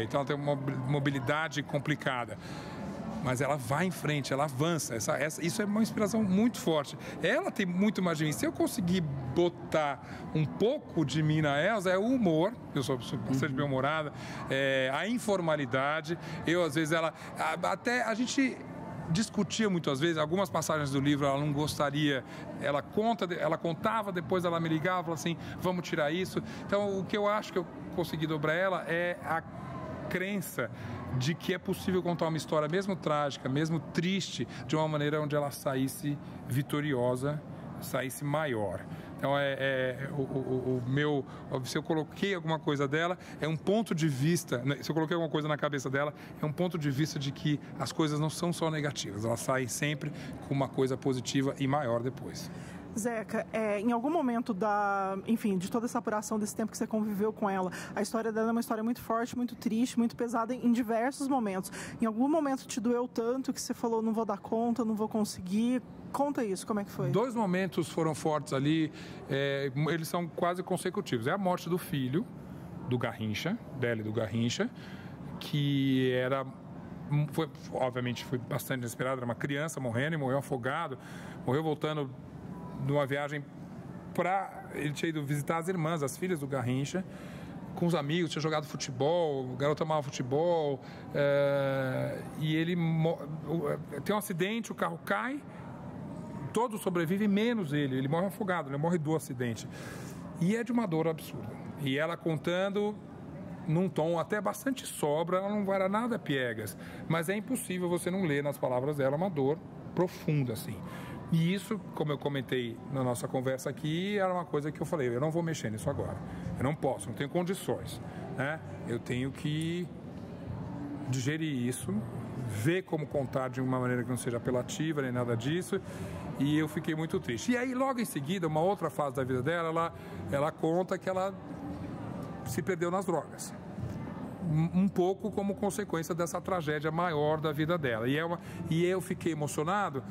S4: então ela tem uma mobilidade complicada. Mas ela vai em frente, ela avança. Isso é uma inspiração muito forte. Ela tem muito mais de mim. Se eu conseguir botar um pouco de mim na Elza, é o humor, eu sou bastante bem-humorada, a informalidade. Às vezes, até a gente discutia muitas vezes, algumas passagens do livro ela não gostaria, ela contava, depois ela me ligava, falava assim, vamos tirar isso. Então, o que eu acho que eu consegui dobrar ela é a crença de que é possível contar uma história mesmo trágica, mesmo triste, de uma maneira onde ela saísse vitoriosa, saísse maior. Então, se eu coloquei alguma coisa dela, é um ponto de vista, se eu coloquei alguma coisa na cabeça dela, é um ponto de vista de que as coisas não são só negativas, elas saem sempre com uma coisa positiva e maior depois.
S2: Zeca, em algum momento de toda essa apuração desse tempo que você conviveu com ela, a história dela é uma história muito forte, muito triste, muito pesada em diversos momentos. Em algum momento te doeu tanto que você falou, não vou dar conta, não vou conseguir? Conta isso, como é que foi? 2 momentos foram fortes ali, eles são quase consecutivos. É a morte do filho, do Garrincha, dela e do Garrincha, que obviamente foi bastante inesperado, era uma criança morrendo e morreu afogado, morreu voltando numa viagem
S4: Ele tinha ido visitar as irmãs, as filhas do Garrincha, com os amigos, tinha jogado futebol, o garoto amava futebol, e ele tem um acidente, o carro cai, todos sobrevivem, menos ele morre afogado, ele morre do acidente. E é de uma dor absurda. E ela contando num tom até bastante sobra, ela não era nada piegas, mas é impossível você não ler nas palavras dela uma dor profunda, assim. E isso, como eu comentei na nossa conversa aqui, era uma coisa que eu falei, eu não vou mexer nisso agora. Eu não posso, não tenho condições, né? Eu tenho que digerir isso, ver como contar de uma maneira que não seja apelativa, nem nada disso. E eu fiquei muito triste. E aí, logo em seguida, uma outra fase da vida dela, ela conta que ela se perdeu nas drogas. Um pouco como consequência dessa tragédia maior da vida dela. E eu fiquei emocionado.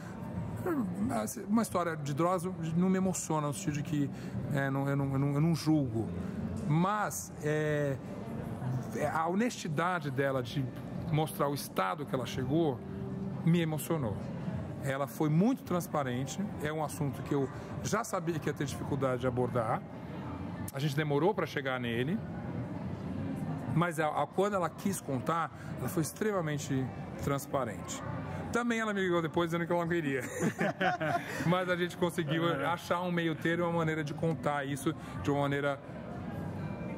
S4: Uma história de drogas não me emociona, no sentido de que eu não julgo. Mas a honestidade dela de mostrar o estado que ela chegou me emocionou. Ela foi muito transparente, é um assunto que eu já sabia que ia ter dificuldade de abordar. A gente demorou para chegar nele, mas quando ela quis contar, ela foi extremamente transparente. Também ela me ligou depois dizendo que ela não queria. Mas a gente conseguiu achar um meio termo, uma maneira de contar isso de uma maneira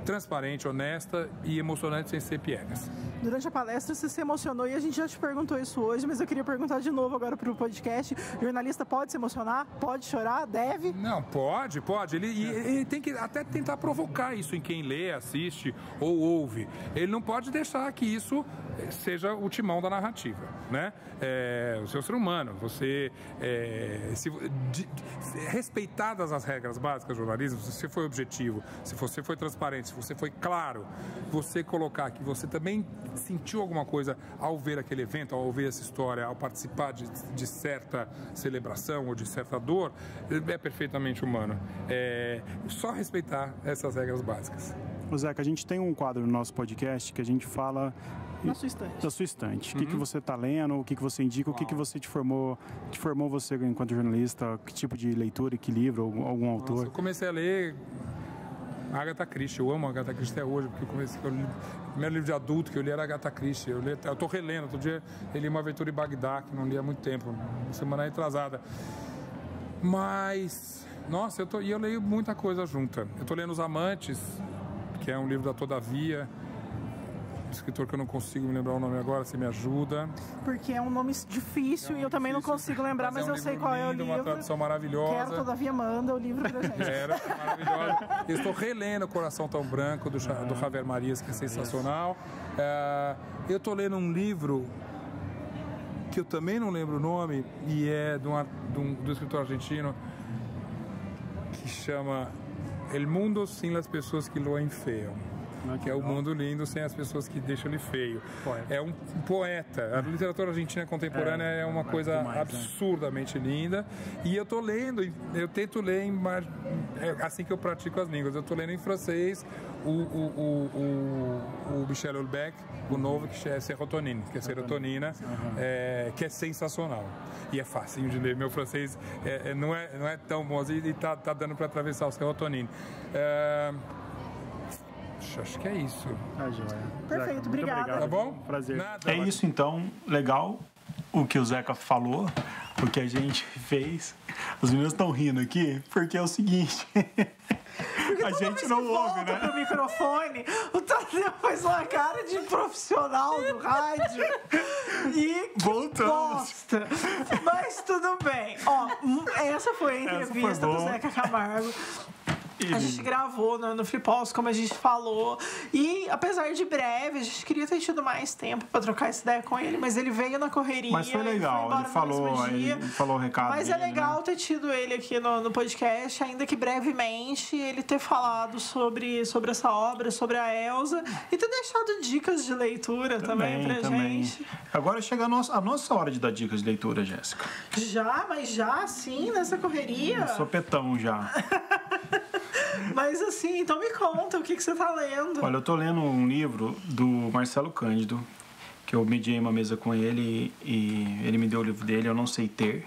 S4: transparente, honesta e emocionante, sem ser piegas.
S2: Durante a palestra você se emocionou e a gente já te perguntou isso hoje, mas eu queria perguntar de novo agora para o podcast. O jornalista pode se emocionar? Pode chorar? Deve?
S4: Não, pode. Ele tem que até tentar provocar isso em quem lê, assiste ou ouve. Ele não pode deixar que isso seja o timão da narrativa, né? O seu ser humano, você respeitadas as regras básicas do jornalismo, se você foi objetivo, se você foi transparente, se você foi claro, você colocar que você também sentiu alguma coisa ao ver aquele evento, ao ouvir essa história, ao participar de certa celebração ou de certa dor, é perfeitamente humano. Só respeitar essas regras básicas.
S1: Ô Zeca, a gente tem um quadro no nosso podcast que a gente fala
S2: da sua estante.
S1: Da sua estante. O que você está lendo, o que você indica, o que você te formou você enquanto jornalista, que tipo de leitura, que livro, algum autor?
S4: Eu comecei a ler Agatha Christie, eu amo Agatha Christie até hoje, porque o primeiro livro de adulto que eu li era Agatha Christie. Eu estou relendo, outro dia eu li Uma Aventura em Bagdá, que não li há muito tempo, semana retrasada. Mas, nossa, eu leio muita coisa junta. Eu estou lendo Os Amantes, que é um livro da Todavia, escritor que eu não consigo me lembrar o nome agora, você me ajuda.
S2: Porque é um nome difícil e eu também não consigo lembrar, mas eu sei qual é o livro.
S4: Uma tradução maravilhosa.
S2: Quero, Todavia, manda o livro pra gente.
S4: Maravilhosa. Eu estou relendo Coração Tão Branco, do Javier Marias, que é sensacional. Eu estou lendo um livro que eu também não lembro o nome, e é do escritor argentino, que chama El Mundo Sin las Pessoas que Lo Enfeiam. Que é o mundo lindo sem as pessoas que deixam ele feio. É um poeta. A literatura argentina contemporânea é uma coisa absurdamente linda. E eu estou lendo, eu tento ler assim que eu pratico as línguas. Eu estou lendo em francês o Michel Houellebecq, o novo, que é Serotonina, que é serotonina, que é sensacional. E é facinho de ler. Meu francês não é tão bom assim, e tá dando para atravessar o Serotonina. Acho que é isso.
S2: Joia. Perfeito, obrigada.
S4: Tá bom?
S1: Prazer. É isso então, legal o que o Zeca falou, o que a gente fez. Os meninos estão rindo aqui, porque é o seguinte.
S2: Porque a gente não ouve, né? Pro microfone, o Tadeu faz uma cara de profissional do rádio. E que bosta. Mas tudo bem. Ó, essa foi a entrevista do Zeca Camargo. A gente gravou no Fliposs, como a gente falou. E apesar de breve, a gente queria ter tido mais tempo pra trocar essa ideia com ele, mas ele veio na correria.
S1: Mas foi legal, ele falou o recado.
S2: Mas
S1: dele,
S2: é legal ter tido ele aqui no podcast, ainda que brevemente, ele ter falado sobre essa obra, sobre a Elsa, e ter deixado dicas de leitura também pra gente.
S1: Agora chega a nossa hora de dar dicas de leitura, Jéssica.
S2: Mas já, sim, nessa correria?
S1: Sopetão já.
S2: Mas assim, então me conta, o que você tá lendo?
S1: Olha, eu tô lendo um livro do Marcelo Cândido, que eu mediei uma mesa com ele e ele me deu o livro dele, Eu Não Sei Ter,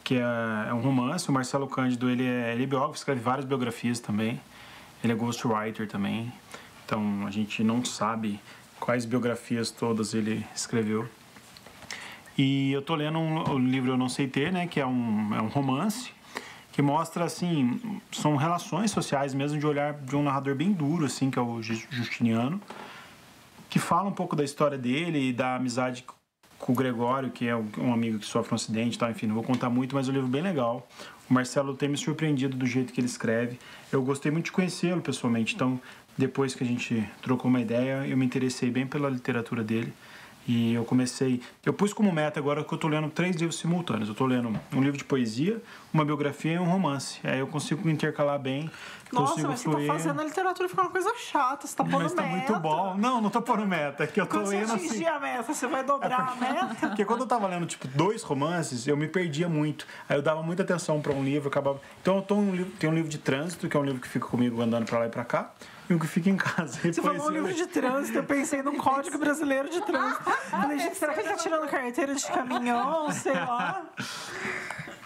S1: que que é um romance. O Marcelo Cândido, ele é biógrafo, escreve várias biografias também. Ele é ghostwriter também. Então, a gente não sabe quais biografias todas ele escreveu. E eu tô lendo o livro Eu Não Sei Ter, né? Que é um romance que mostra, assim, são relações sociais mesmo de olhar de um narrador bem duro, assim, que é o Justiniano, que fala um pouco da história dele e da amizade com o Gregório, que é um amigo que sofre um acidente, tá? Enfim, não vou contar muito, mas é um livro bem legal. O Marcelo tem me surpreendido do jeito que ele escreve. Eu gostei muito de conhecê-lo pessoalmente, então depois que a gente trocou uma ideia, eu me interessei bem pela literatura dele. E eu pus como meta agora que eu tô lendo 3 livros simultâneos. Eu tô lendo um livro de poesia, uma biografia e um romance. Aí eu consigo intercalar bem.
S2: Nossa, mas
S1: fluir.
S2: você tá fazendo a literatura ficar uma coisa chata, você tá pondo
S1: meta. Mas tá muito bom. Não tô pondo meta. É que eu tô
S2: quando você
S1: indo
S2: atingir
S1: assim.
S2: a meta, você vai dobrar a meta?
S1: Porque quando eu tava lendo, 2 romances, eu me perdia muito. Aí eu dava muita atenção pra um livro, acabava... Então tem um livro de trânsito, que é um livro que fica comigo andando pra lá e pra cá. E um que fica em casa.
S2: Você falou um livro de trânsito, eu pensei num Código Brasileiro de Trânsito. Falei, gente, será que ele tá tirando carteira de caminhão? Sei lá.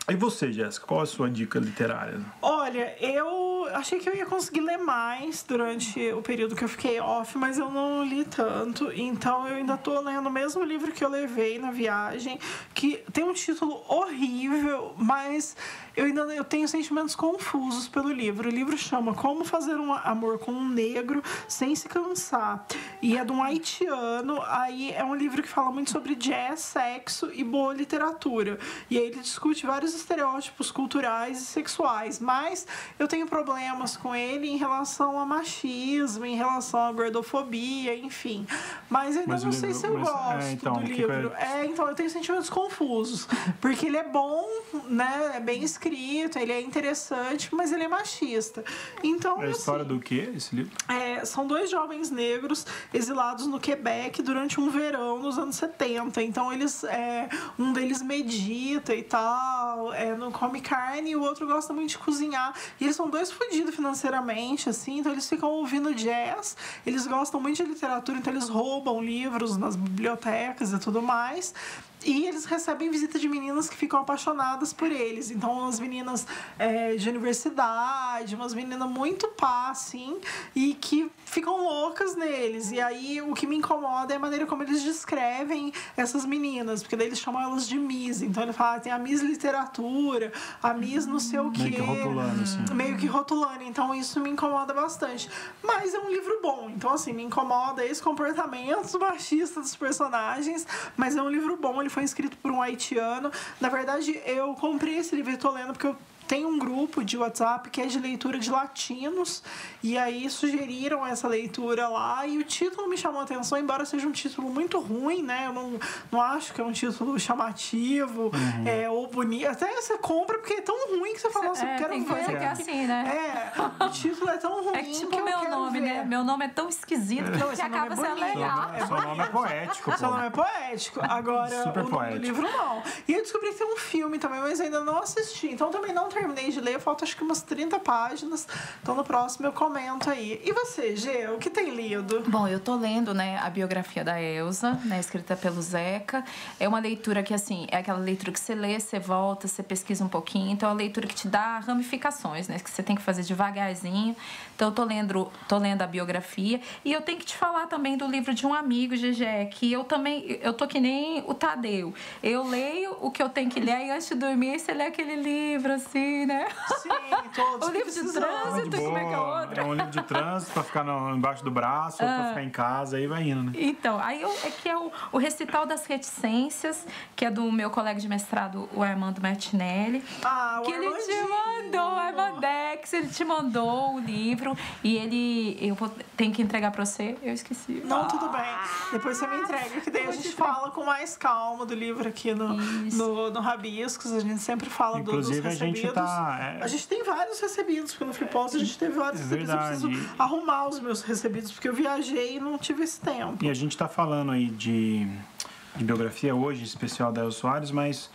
S1: E você, Jéssica, qual a sua dica literária?
S2: Olha, eu achei que eu ia conseguir ler mais durante o período que eu fiquei off, mas eu não li tanto. Então eu ainda tô lendo o mesmo livro que eu levei na viagem, que tem um título horrível, mas eu tenho sentimentos confusos pelo livro. O livro chama Como Fazer um Amor com um Negro Sem Se Cansar. E é de um haitiano. Aí é um livro que fala muito sobre jazz, sexo e boa literatura. E aí ele discute vários estereótipos culturais e sexuais. Mas eu tenho problemas com ele em relação a machismo, em relação à gordofobia, enfim. Mas eu ainda não sei se eu gosto do livro. Então eu tenho sentimentos confusos. Porque ele é bom, né? É bem escrito. Ele é interessante, mas ele é machista. Então,
S1: é a história do quê, esse livro?
S2: São 2 jovens negros exilados no Quebec durante um verão nos anos 70. Então, um deles medita e tal, não come carne, e o outro gosta muito de cozinhar. E eles são 2 fodidos financeiramente, assim, então eles ficam ouvindo jazz, eles gostam muito de literatura, então eles roubam livros nas bibliotecas e tudo mais. E eles recebem visita de meninas que ficam apaixonadas por eles. Então, umas meninas de universidade, umas meninas muito pá, assim, e que ficam loucas neles. E aí, o que me incomoda é a maneira como eles descrevem essas meninas, porque daí eles chamam elas de Miss. Então, ele fala, tem a Miss Literatura, a Miss não sei o quê.
S1: Meio que rotulando, assim.
S2: Meio que rotulando. Então, isso me incomoda bastante. Mas é um livro bom. Então, assim, me incomoda esse comportamento machista dos personagens, mas é um livro bom. Ele foi escrito por um haitiano. Na verdade, eu comprei esse livro e tô lendo porque eu tenho um grupo de WhatsApp que é de leitura de latinos, e aí sugeriram essa leitura lá, e o título me chamou a atenção, embora seja um título muito ruim, né? Eu não acho que é um título chamativo, ou bonito. Até você compra porque é tão ruim que você fala, nossa, eu quero
S3: tem
S2: ver.
S3: coisa que é assim, né?
S2: O título é tão ruim
S3: é tipo
S2: que eu
S3: meu
S2: quero
S3: nome,
S2: ver.
S3: né? Meu nome é tão esquisito que acaba sendo legal.
S1: Seu nome é poético.
S2: Seu nome é poético. Agora,
S1: super
S2: o nome
S1: poético.
S2: do livro não. E eu descobri que tem um filme também, mas ainda não assisti. Então também não terminei de ler, falta acho que umas 30 páginas. Então no próximo eu comento aí. E você, Gê, o que tem lido?
S3: Bom, eu tô lendo, né, a biografia da Elza, né, escrita pelo Zeca. É uma leitura que, assim, é aquela leitura que você lê, você volta, você pesquisa um pouquinho. Então é uma leitura que te dá ramificações, né, que você tem que fazer devagarzinho. Então eu tô lendo a biografia. E eu tenho que te falar também do livro de um amigo, Gegé, que eu tô que nem o Tadeu. Eu leio o que eu tenho que ler e antes de dormir você lê aquele livro, assim, né?
S2: Sim, todos.
S3: O livro de trânsito, como é que é o outro?
S1: É um livro de trânsito pra ficar embaixo do braço, ou pra ficar em casa, aí vai indo, né?
S3: Então, aí é o recital das reticências, que é do meu colega de mestrado, o Armando Martinelli.
S2: Ah, o
S3: que ele te mandou, o Armandex, ele te mandou o livro e eu tenho que entregar pra você, eu esqueci.
S2: Não, tudo bem. Depois você me entrega, que daí a gente fala com mais calma do livro aqui no Rabiscos. A gente sempre fala dos recebidos. A gente tem vários recebidos, porque no Flipos a gente teve vários recebidos. Eu preciso arrumar os meus recebidos, porque eu viajei e não tive esse tempo.
S1: E a gente tá falando aí de biografia hoje, especial da Elza Soares, mas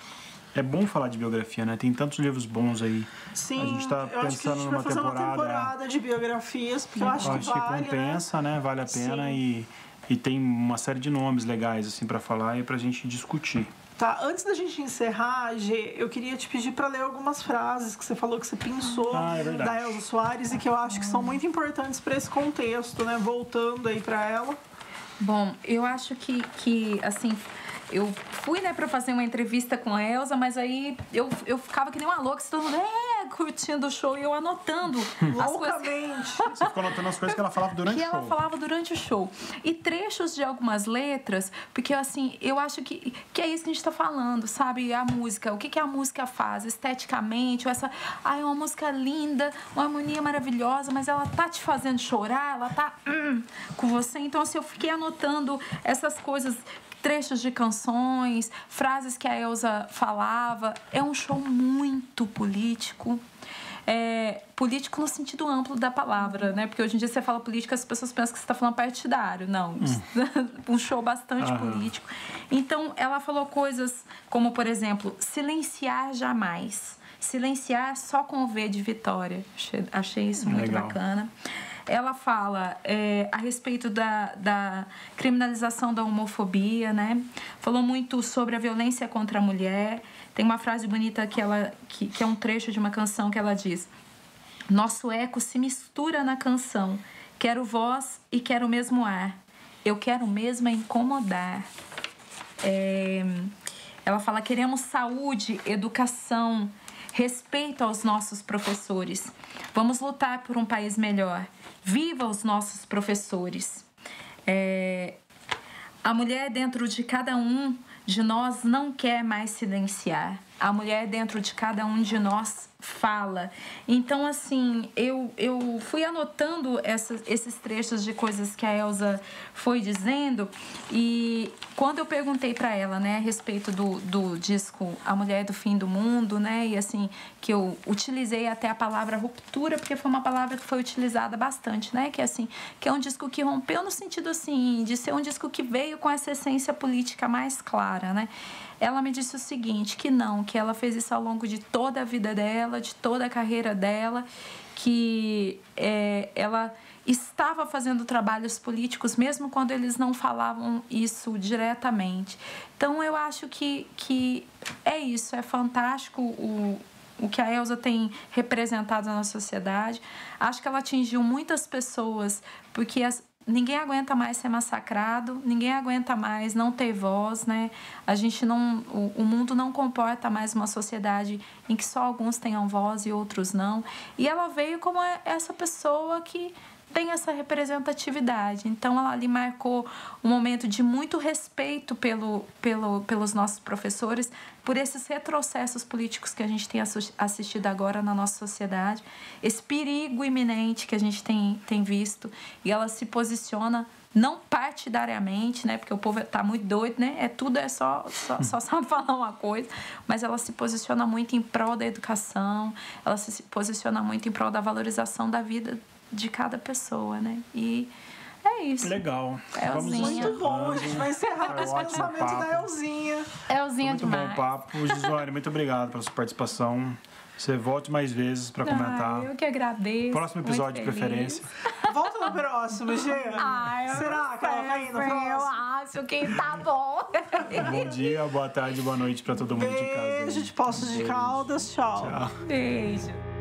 S1: é bom falar de biografia, né? Tem tantos livros bons aí.
S2: Sim,
S1: a gente tá
S2: eu acho que a gente vai fazer uma temporada de biografias, porque eu acho que vale,
S1: compensa, né? Vale a pena. E E tem uma série de nomes legais assim para falar e pra gente discutir.
S2: Tá, antes da gente encerrar, Gê, eu queria te pedir para ler algumas frases que você falou que você pensou da Elza Soares e que eu acho que são muito importantes para esse contexto, né? Voltando aí para ela.
S3: Bom, eu acho que assim, eu fui, né, pra fazer uma entrevista com a Elza, mas aí eu ficava que nem uma louca, todo mundo curtindo o show e eu anotando as coisas.
S1: Você ficou anotando as coisas que ela falava durante o show.
S3: Que ela falava durante o show. E trechos de algumas letras, porque assim, eu acho que é isso que a gente tá falando, sabe? A música, o que a música faz esteticamente, ou essa, é uma música linda, uma harmonia maravilhosa, mas ela tá te fazendo chorar, ela tá com você. Então, assim, eu fiquei anotando essas coisas, trechos de canções, frases que a Elza falava. É um show muito político. Político no sentido amplo da palavra, né? Porque hoje em dia você fala política, as pessoas pensam que você está falando partidário. Não, um show bastante político. Então, ela falou coisas como, por exemplo, silenciar jamais. Silenciar só com o V de vitória. Achei isso muito bacana. Ela fala a respeito da criminalização da homofobia, né? Falou muito sobre a violência contra a mulher. Tem uma frase bonita que é um trecho de uma canção que ela diz: nosso eco se mistura na canção. Quero voz e quero o mesmo ar. Eu quero mesmo incomodar. Ela fala: queremos saúde, educação, respeito aos nossos professores. Vamos lutar por um país melhor. Viva os nossos professores. A mulher dentro de cada um de nós não quer mais silenciar. A mulher dentro de cada um de nós fala. Então, assim, eu fui anotando esses trechos de coisas que a Elza foi dizendo, e quando eu perguntei para ela, né, a respeito do disco A Mulher do Fim do Mundo, né, e assim, que eu utilizei até a palavra ruptura, porque foi uma palavra que foi utilizada bastante, né, que é um disco que rompeu no sentido, assim, de ser um disco que veio com essa essência política mais clara, né. Ela me disse o seguinte, que ela fez isso ao longo de toda a vida dela, de toda a carreira dela, que ela estava fazendo trabalhos políticos mesmo quando eles não falavam isso diretamente. Então, eu acho que é isso, é fantástico o que a Elza tem representado na sociedade. Acho que ela atingiu muitas pessoas, porque ninguém aguenta mais ser massacrado, ninguém aguenta mais não ter voz, né? O mundo não comporta mais uma sociedade em que só alguns tenham voz e outros não. E ela veio como essa pessoa que tem essa representatividade. Então, ela ali marcou um momento de muito respeito pelos nossos professores, por esses retrocessos políticos que a gente tem assistido agora na nossa sociedade, esse perigo iminente que a gente tem visto, e ela se posiciona não partidariamente, né, porque o povo tá muito doido, né, tudo só sabe falar uma coisa, mas ela se posiciona muito em prol da educação, ela se posiciona muito em prol da valorização da vida de cada pessoa, né, e é isso.
S1: Legal.
S3: Elzinha.
S2: Muito bom. A gente vai encerrar com esse pensamento da Elzinha.
S3: Elzinha demais.
S1: Muito bom papo. Gisone, muito obrigado pela sua participação. Você volte mais vezes para comentar.
S3: Eu que agradeço.
S1: Próximo episódio de preferência.
S2: Volta no próximo, Gê. Será que ela vai ir no próximo?
S3: Eu acho que tá bom.
S1: Bom dia, boa tarde, boa noite para todo mundo de casa.
S2: Beijo de Poços de Caldas. Tchau.
S3: Beijo.